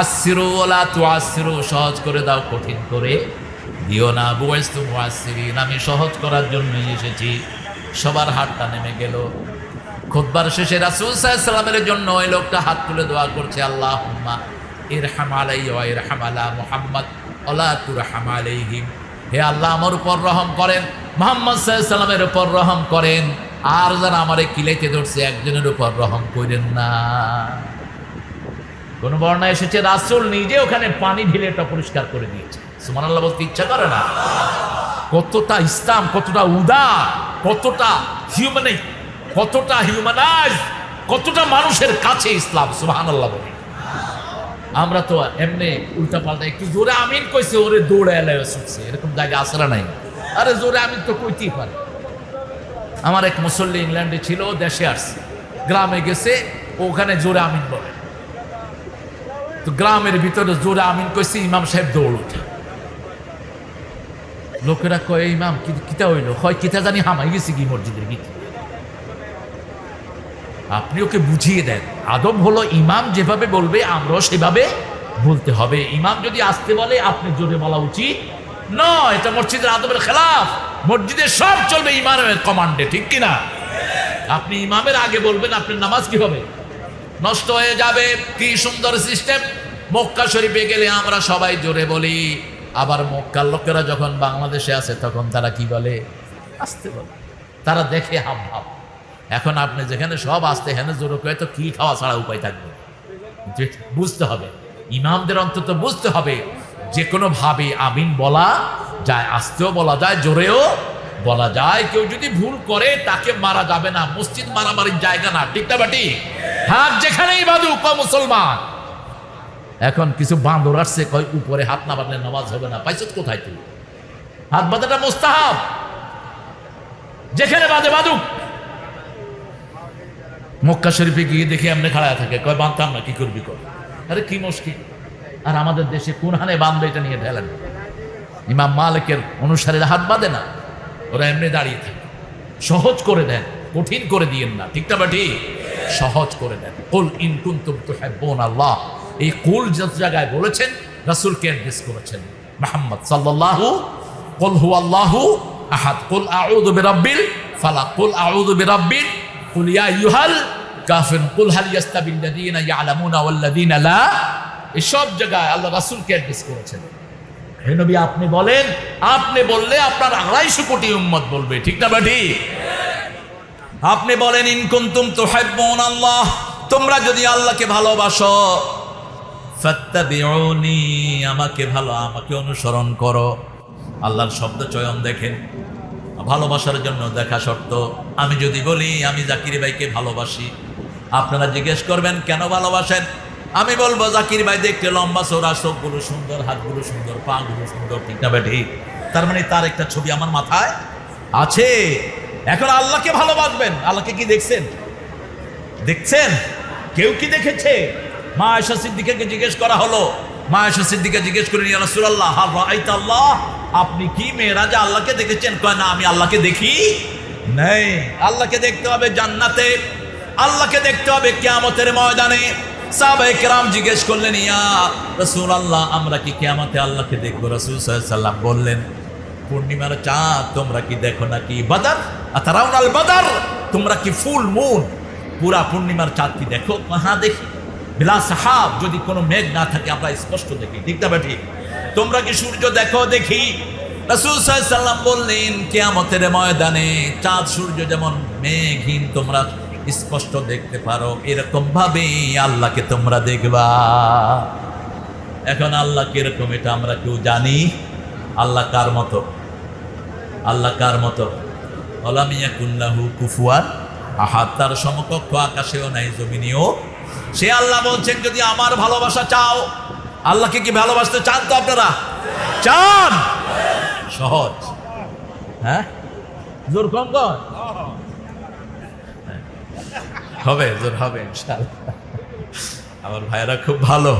আসিরু ওয়ালা তুআসিরু, সহজ করে দাও, কঠিন করে দিও না। বুইস্তু মুআসসিরিন, আমি সহজ করার জন্যই এসেছি। সবার হাতটা নেমে গেল। খুতবার শেষে রাসূল সাল্লাল্লাহু আলাইহি ওয়াসাল্লামের জন্য ওই লোকটা হাত তুলে দোয়া করছে, আল্লাহুম্মা ইরহাম আলাইয়া ওয়া ইরহাম আলা মুহাম্মদ ওয়ালা তুরহাম আলাইহিম। হে আল্লাহ, আমার উপর রহম করেন, মুহাম্মদ সাল্লাল্লাহু আলাইহি ওয়াসাল্লামের উপর রহম করেন, আর যারা আমারে কিলাইতে ধরছে একজনের উপর রহম করেন না। কোন বর্ণনা এসেছে রাসূল নিজে ওখানে পানি ঢেলে এটা পরিষ্কার করে দিয়েছে। সুবহানাল্লাহ বলতে ইচ্ছা করে না? কতটা ইসলাম, কতটা উদার, কতটা হিউম্যানিক, কতটা হিউম্যানাইজ, কতটা মানুষের কাছে ইসলাম। সুবহানাল্লাহ বলি। আমরা তো এমনি উল্টা পাল্টা, একটু জোরে আমিন কইছে, ওরে দৌড়ে এলায় ছুটছে, এরকম জায়গা আসরা নাই। আরে জোরে আমিন তো কইতেই পারে। আমার এক মুসল্লি ইংল্যান্ডে ছিল, দেশে আসছে, গ্রামে গেছে, ওখানে জোরে আমিন বলে। তো গ্রামের ভিতরে জোরে আমিন কইছে, ইমাম সাহেব দৌড় উঠে। লোকেরা কয় ইমাম কিতা হইলো? হয় কিতা জানি হামাই গেছি কি মসজিদের ভিতরে। আপনি ওকে বুঝিয়ে দেন, আদব হলো ইমাম যেভাবে বলবে আমরাও সেভাবে বলতে হবে। ইমাম যদি আসতে বলে আপনি জোরে বলা উচিত নয়, এটা মসজিদের আদবের খেলাফ। মসজিদে সব চলবে ইমামের কমান্ডে, ঠিক কিনা? আপনি ইমামের আগে বলবেন, আপনার নামাজ কি হবে? নষ্ট হয়ে যাবে। কি সুন্দর সিস্টেম! মক্কা শরীফে গেলে আমরা সবাই জোরে বলি, আবার মক্কার লোকেরা যখন বাংলাদেশে আসে তখন তারা কি বলে? আসতে বলে। তারা দেখে হাব ভাব। এখন আপনি যেখানে সব আসতে হেনে জোরে কয়ে, তো কি খাওয়া ছাড়া উপায় থাকবে? বুঝতে হবে, ইমামদের অন্তত বুঝতে হবে যে কোনো ভাবে আমিন বলা যায়, আসতেও বলা যায়, জোরেও বলা যায়। কেউ যদি ভুল করে তাকে মারা যাবে না, মসজিদ মারামারির জায়গা না, ঠিক না বাটি? হাত যেখানেই বাঁধুক মুসলমান। এখন কিছু বাঁদর আসছে, কয় উপরে হাত না বাঁধলে নামাজ হবে না। পাইছত কোথায় তুই? হাত বাঁধাটা মুস্তাহাব, যেখানে বাঁধে বাঁধুক। মক্কা শরীফে গিয়ে দেখে এমনি খাড়া থাকে, কয় বাঁধতাম না, কি করবি কর। আরে কি মুশকিল! আর আমাদের দেশে কোন হানে বাঁধবে এটা নিয়ে ঢেলেন। ইমাম মালিকের অনুসারীরা হাত বাঁধে না, ওরা এমনি দাঁড়িয়ে থাকে। সহজ করে দেন, কঠিন করে দিয়েন না, ঠিক না বাটি? সহজ করে দেন। কুল ইন কুনতুম তুহিব্বুনাল্লাহ, এই কুল যত জায়গায় বলেছেন রাসূলকে অ্যাড্রেস করেছেন মুহাম্মদ সাল্লাল্লাহু। কুল হুয়াল্লাহু আহাদ, কুল আউযু বিরাব্বিল ফালাক, কুল আউযু বিরাব্বিন, কুল ইয়া আইয়ুহাল কাফিরুন, কুল হাল ইয়াস্তাবিল লাযীনা ইয়ালামুনা ওয়াল লাযীনা লা। এই সব জায়গায় আল্লাহ রাসূলকে অ্যাড্রেস করেছেন। হে নবী আপনি বলেন, আপনি বললে আপনার 250 কোটি উম্মত বলবে, ঠিক না বাটি? আপনি বলেন ইন কুনতুম তুহিব্বুন আল্লাহ, তোমরা যদি আল্লাহকে ভালোবাসো, ফাত্তাবিউনি, আমাকে অনুসরণ করো। আল্লাহর শব্দ চয়ন দেখেন, ভালোবাসার জন্য দেখা শর্ত। আমি যদি বলি আমি জাকির ভাইকে ভালোবাসি, আপনারা জিজ্ঞেস করবেন কেন ভালোবাসেন? আমি বলবো জাকির ভাই দেখতে লম্বা চৌড়া, চোখগুলো সুন্দর, হাতগুলো সুন্দর, পাগুলো সুন্দর, ঠিক না ঠিক? তার মানে তার একটা ছবি আমার মাথায় আছে। এখন আল্লাহকে ভালোবাসবেন, আল্লাহকে কি দেখছেন? কেউ কি দেখেছে? মা আয়েশা সিদ্দিকাকে জিজ্ঞেস করা হলো, মা আয়েশা সিদ্দিকা জিজ্ঞেস করেন, ইয়া রাসূলুল্লাহ হাল রাআইতা আল্লাহ, আপনি কি মেরাজে আল্লাহকে দেখেছেন? কয় না, আমি আল্লাহকে দেখি নাই। আল্লাহকে দেখতে হবে জান্নাতে, আল্লাহকে দেখতে হবে কিয়ামতের ময়দানে। সাহাবায়ে কেরাম জিজ্ঞেস করলেন, ইয়া রাসূলুল্লাহ, আমরা কি কিয়ামতে আল্লাহকে দেখবো? রাসূল সাল্লাল্লাহু আলাইহি ওয়াসাল্লাম বললেন, পূর্ণিমার চাঁদ তোমরা কি দেখো নাকি? বাদার আতারাউনাল বাদার, তোমরা কি ফুল মুন পুরা পূর্ণিমার চাঁদ কি দেখো? হ্যাঁ দেখি। বিলা সাহাব, যদি কোনো মেঘ না থাকে আমরা স্পষ্ট দেখি, ঠিক না ঠিক? তোমরা কি সূর্য দেখো? দেখি। রাসূল সাল্লাল্লাহু আলাইহি ওয়াসাল্লাম বললেন, কিয়ামতের ময়দানে চাঁদ সূর্য যেমন মেঘহীন তোমরা স্পষ্ট দেখতে পারো, এরকম ভাবে আল্লাহকে তোমরা দেখবা। এখন আল্লাহ কিরকম এটা আমরা কেউ জানি? আল্লাহ কার মতো? আল্লাহ কার মতো? ওয়ালাম ইয়াকুন লাহু কুফুয়ান আহাদ, তার সমকক্ষ আকাশেও নাই, জমিনেও। সে আল্লাহ বলছেন, যদি আমার ভালোবাসা চাও, আল্লাহকে কি ভালোবাসতে চান তো আপনারা? চান? সহজ, হ্যাঁ? জোর কম কর হবে, জোর হবে ইনশাআল্লাহ। আমার ভাইয়েরা খুব ভালো।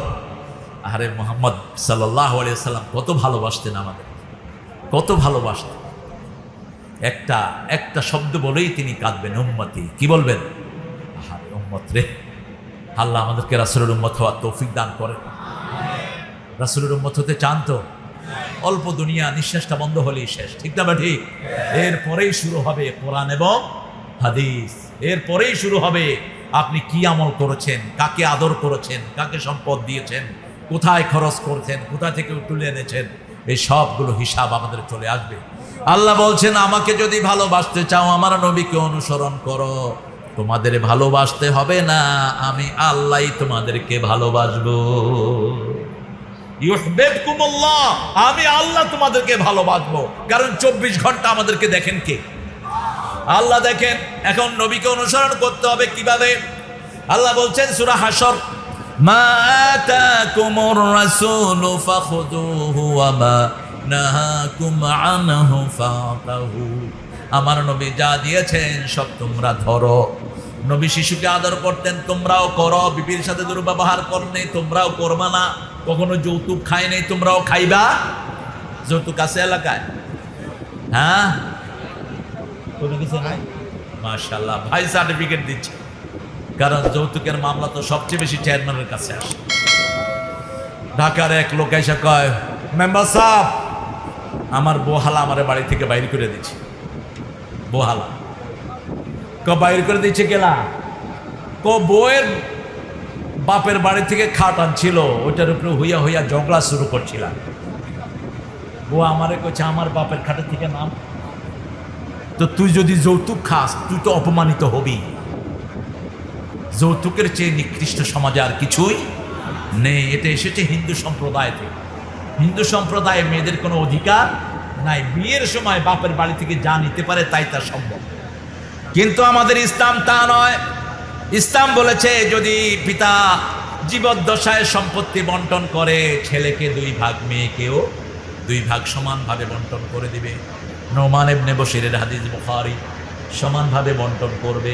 আরে মুহাম্মদ সাল্লাল্লাহু আলাইহি ওয়াসাল্লাম কত ভালোবাসতেন আমাদের, কত ভালোবাসতেন। একটা শব্দ বলেই তিনি কাঁদবেন, উম্মতি। কি বলবেন? আরে উম্মত রে। আল্লাহ আমাদেরকে রাসূলের উম্মত হওয়ার তৌফিক দান করেন। রাসূলের উম্মত হতে চান তো? অল্প দুনিয়া, নিঃশ্বাসটা বন্ধ হলেই শেষ, ঠিক না ঠিক? এরপরেই শুরু হবে কোরআন এবং হাদিস। এরপরেই শুরু হবে আপনি কি আমল করেছেন, কাকে আদর করেছেন, কাকে সম্পদ দিয়েছেন, কোথায় খরচ করছেন, কোথা থেকে তুলে এনেছেন, এই সবগুলো হিসাব আমাদের চলে আসবে। আল্লাহ বলছেন, আমাকে যদি ভালোবাসতে চাও আমার নবীকে অনুসরণ করো। তোমাদের ভালোবাসতে হবে না, আমি আল্লাহই তোমাদেরকে ভালোবাসবো। ইউহিব্বুকুমুল্লাহ, আমি আল্লাহ তোমাদেরকে ভালোবাসবো। কারণ 24 ঘন্টা আমাদেরকে দেখেন কে? আল্লাহ দেখেন। এখন নবীকে অনুসরণ করতে হবে কিভাবে? আল্লাহ বলছেন সূরা হাসর, মা আতাকুমুর রাসূলু ফাখুযুহু ওয়া মা নাহাকুম আনহু ফাতাহু। আমার নবী যা দিয়েছেন সব তোমরা ধরো। নবী শিশুকে আদর করতেন, তোমরাও করো। বিবির সাথে দুর্ব্যবহার করেন, তোমরাও করবা না। কখনো যৌতুক খায় নাই, তোমরাও খাইবা। যৌতুক আছে এলাকায়? হ্যাঁ, কোনো কিছু নাই? মাশাআল্লাহ, ভাই সার্টিফিকেট দিচ্ছে। কারণ যৌতুকের মামলা তো সবচেয়ে বেশি চেয়ারম্যানের কাছে আসে। ঢাকার এক লোক এসে কয়, মেম্বার সাহেব, আমার বহালা আমার বাড়ি থেকে বাইর করে দিচ্ছে। বহালা বাইর করে দিচ্ছে গেলা, বউয়ের বাপের বাড়ি থেকে খাট আনছিল, ওইটার উপরে হইয়া হইয়া ঝগড়া শুরু করছিলাম। বউ আমারে কইছে, আমার বাপের খাটের থেকে নাম। তো তুই যদি যৌতুক খাস, তুই তো অপমানিত হবি। যৌতুকের চেয়ে নিকৃষ্ট সমাজে আর কিছুই নেই। এটা এসেছে হিন্দু সম্প্রদায় থেকে। হিন্দু সম্প্রদায়ে মেয়েদের কোনো অধিকার নাই। বিয়ের সময় বাপের বাড়ি থেকে যা নিতে পারে তাই তার সম্ভব। কিন্তু আমাদের ইসলাম তা নয়। ইসলাম বলেছে, যদি পিতা জীবদ্দশায় সম্পত্তি বন্টন করে, ছেলেকে 2 ভাগ, মেয়েকেও 2 ভাগ সমানভাবে বন্টন করে দিবে। নোমান ইবনে বশিরের হাদিস, বুখারী, সমানভাবে বন্টন করবে।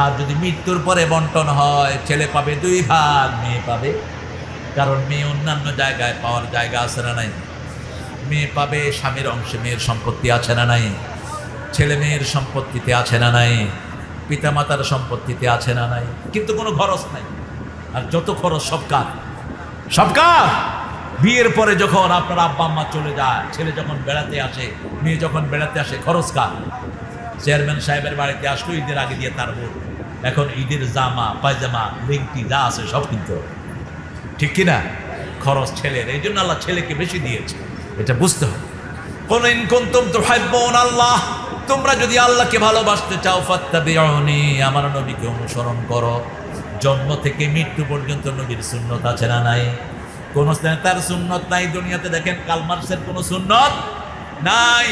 আর যদি মৃত্যুর পরে বন্টন হয়, ছেলে পাবে 2 ভাগ, মেয়ে পাবে, কারণ মেয়ে অন্যান্য জায়গায় পাওয়ার জায়গা আছে না নাই? মেয়ে পাবে স্বামীর অংশে, মেয়ের সম্পত্তি আছে না নাই? ছেলে মেয়ের সম্পত্তিতে আছে না নাই? পিতামাতার সম্পত্তিতে আছে না নাই? কিন্তু কোনো খরচ নাই। আর যত খরচ সব কার? সব কার? বিয়ের পরে যখন আপনার আব্বা আম্মা চলে যায়, ছেলে যখন বেড়াতে আসে, মেয়ে যখন বেড়াতে আসে, খরচ কার? চেয়ারম্যান সাহেবের বাড়িতে আসলো ঈদের আগে দিয়ে তার বোন, এখন ঈদের জামা, পায়জামা, লেংটি যা আছে সব কিনতে হবে, ঠিক কিনা? খরচ ছেলের। এই জন্য আল্লাহ ছেলেকে বেশি দিয়েছে, এটা বুঝতে হবে। কুল ইন কুনতুম তুহিব্বুন আল্লাহ, তোমরা যদি আল্লাহকে ভালোবাসতে চাও ফাত্তাবিউনি, আমার নবীকে অনুসরণ করো। জন্ম থেকে মৃত্যু পর্যন্ত নবীর সুন্নত আছে না নাই? কোন তার সুন্নত নাই দুনিয়াতে। দেখেন কার্ল মার্কসের কোনো সুন্নত নাই,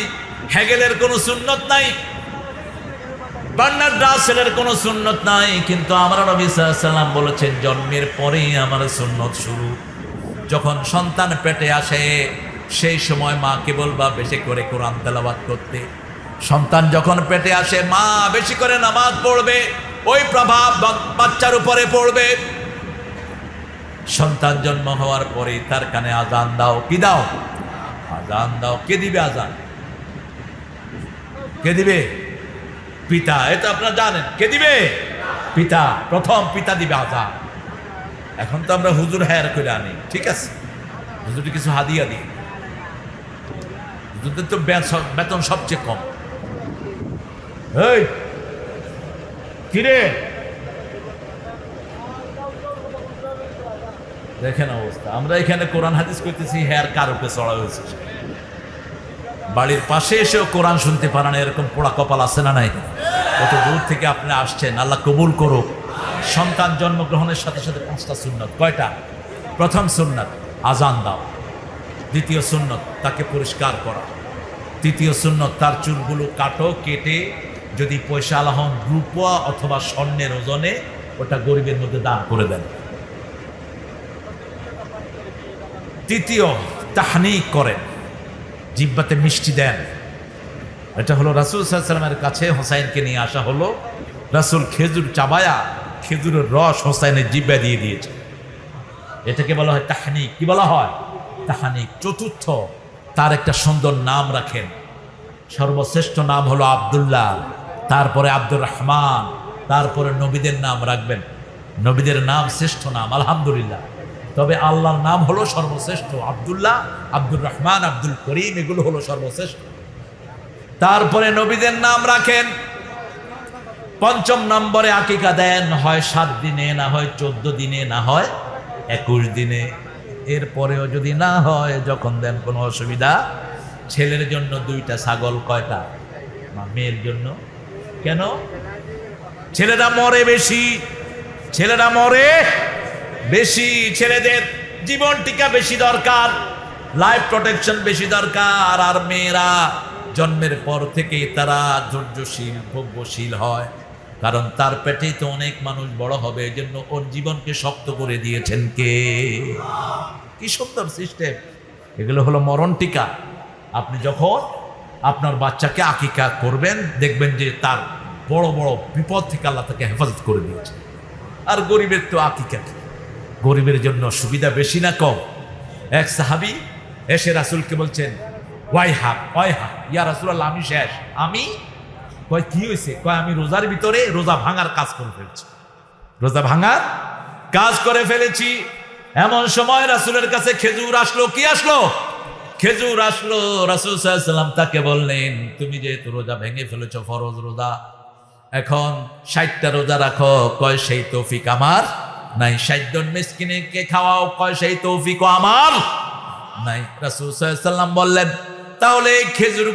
হেগেলের কোনো সুন্নত নাই, বার্নার্ড রাসেলের কোনো সুন্নত নাই, কিন্তু আমার নবী সাল্লাল্লাহু আলাইহি ওয়াসাল্লাম বলেছেন জন্মের পরেই আমার সুন্নত শুরু। যখন সন্তান পেটে আসে সেই সময় মাকে বলবা বেশি করে কোরআন তেলাওয়াত করতে। সন্তান যখন পেটে আসে মা বেশি করে নামাজ পড়বে, ওই প্রভাব বাচ্চার উপরে পড়বে। সন্তান জন্ম হওয়ার পরে তার কানে আজান দাও। কি দাও? আজান দাও। কে দিবে আজান? কে দিবে? পিতা। এটা আপনারা জানেন। কে দিবে? পিতা। প্রথম পিতা দিবে আজান। এখন তো আমরা হুজুর হায়ার করে আনি, ঠিক আছে, হুজুরকে কিছু হাদিয়া দিই। হুজুরদের তো বেতন সবচেয়ে কম। এই কিরে দেখেন অবস্থা। আমরা এখানে কোরআন হাদিস করতেছি, হেয়ার কার উপরে চড়া হয়েছে। বাড়ির পাশে এসেও কোরআন শুনতে পারেন, এরকম পোড়া কপাল আছে না নাই? কত দূর থেকে আপনি আসছেন, আল্লাহ কবুল করুক। সন্তান জন্মগ্রহণের সাথে সাথে 5টা সুন্নত। কয়টা? প্রথম সুন্নত আজান দাও। দ্বিতীয় সুন্নত তাকে পরিষ্কার করা। তৃতীয় সুন্নত তার চুলগুলো কাটো, কেটে যদি পয়সা আলা হন রূপা অথবা স্বর্ণের ওজনে ওটা গরিবের মধ্যে দান করে দেন। তৃতীয় তাহনিক করেন, জিহ্বাতে মিষ্টি দেন। এটা হলো রাসূল সাল্লাল্লাহু আলাইহি ওয়াসাল্লামের কাছে হোসাইনকে নিয়ে আসা হলো। রাসূল খেজুর চাবায়া খেজুরের রস হোসাইনের জিহ্বা দিয়ে দিয়েছে। এটাকে বলা হয় তাহনিক। কি বলা হয়? তাহনিক। চতুর্থ তার একটা সুন্দর নাম রাখেন। সর্বশ্রেষ্ঠ নাম হলো আব্দুল্লাহ, তারপরে আব্দুর রহমান, তারপরে নবীদের নাম রাখবেন। নবীদের নাম শ্রেষ্ঠ নাম আলহামদুলিল্লাহ, তবে আল্লাহর নাম হলো সর্বশ্রেষ্ঠ। আব্দুল্লাহ, আব্দুর রহমান, আব্দুল করিম এগুলো হলো সর্বশ্রেষ্ঠ। তারপরে নবীদের নাম রাখেন। পঞ্চম নম্বরে আকিকা দেন, হয় 7 দিনে, না হয় 14 দিনে, না হয় 21 দিনে। এরপরেও যদি না হয় যখন দেন কোনো অসুবিধা। ছেলের জন্য 2টা ছাগল। কয়টা? মেয়ের জন্য কেন? ছেলেরা মরে বেশি, ছেলেরা মরে বেশি, ছেলেদের জীবন টিকা বেশি দরকার, লাইফ প্রোটেকশন বেশি দরকার। আর মেয়েরা জন্মের পর থেকে তারা ধৈর্যশীল, ভোগ্যশীল হয়, কারণ তার পেটেই তো অনেক মানুষ বড় হবে। এই জন্য ওর জীবনকে শক্ত করে দিয়েছেন কে? কি সুন্দর সিস্টেম। এগুলো হলো মরণ টিকা। আপনি যখন আপনার বাচ্চাকে আকিকা করবেন দেখবেন যে তার বড় বড় বিপদ থেকে আল্লাহ তাকে হেফাজত করে দিয়েছে। আর গরিবের তো আকিকা, গরিবের জন্য সুবিধা বেশি না কম? এক সাহাবী এসে রাসূলকে বলছেন, ওয়াই হাক ইয়া রাসূলুল্লাহ, আমি শেষ। আমি? কয় কি হয়েছে? কয় আমি রোজার ভিতরে রোজা ভাঙার কাজ করে ফেলছি, রোজা ভাঙার কাজ করে ফেলেছি। এমন সময় রাসূলের কাছে খেজুর আসলো। কি আসলো? খেজুর আসলো। রাসূল সাল্লাল্লাহু আলাইহি ওয়াসাল্লাম তাকে বললেন, তুমি যেহেতু রোজা ভেঙে ফেলেছো, ফরজ রোজা, এখন 60টা রোজা রাখো। কয় সেই তৌফিক আমার নাই। 60 জন মিসকিনকে খাওয়াও। কয় সেই তৌফিকও আমার নাই। রাসূল সাল্লাল্লাহু আলাইহি ওয়াসাল্লাম বললেন, তাহলে এই খেজুর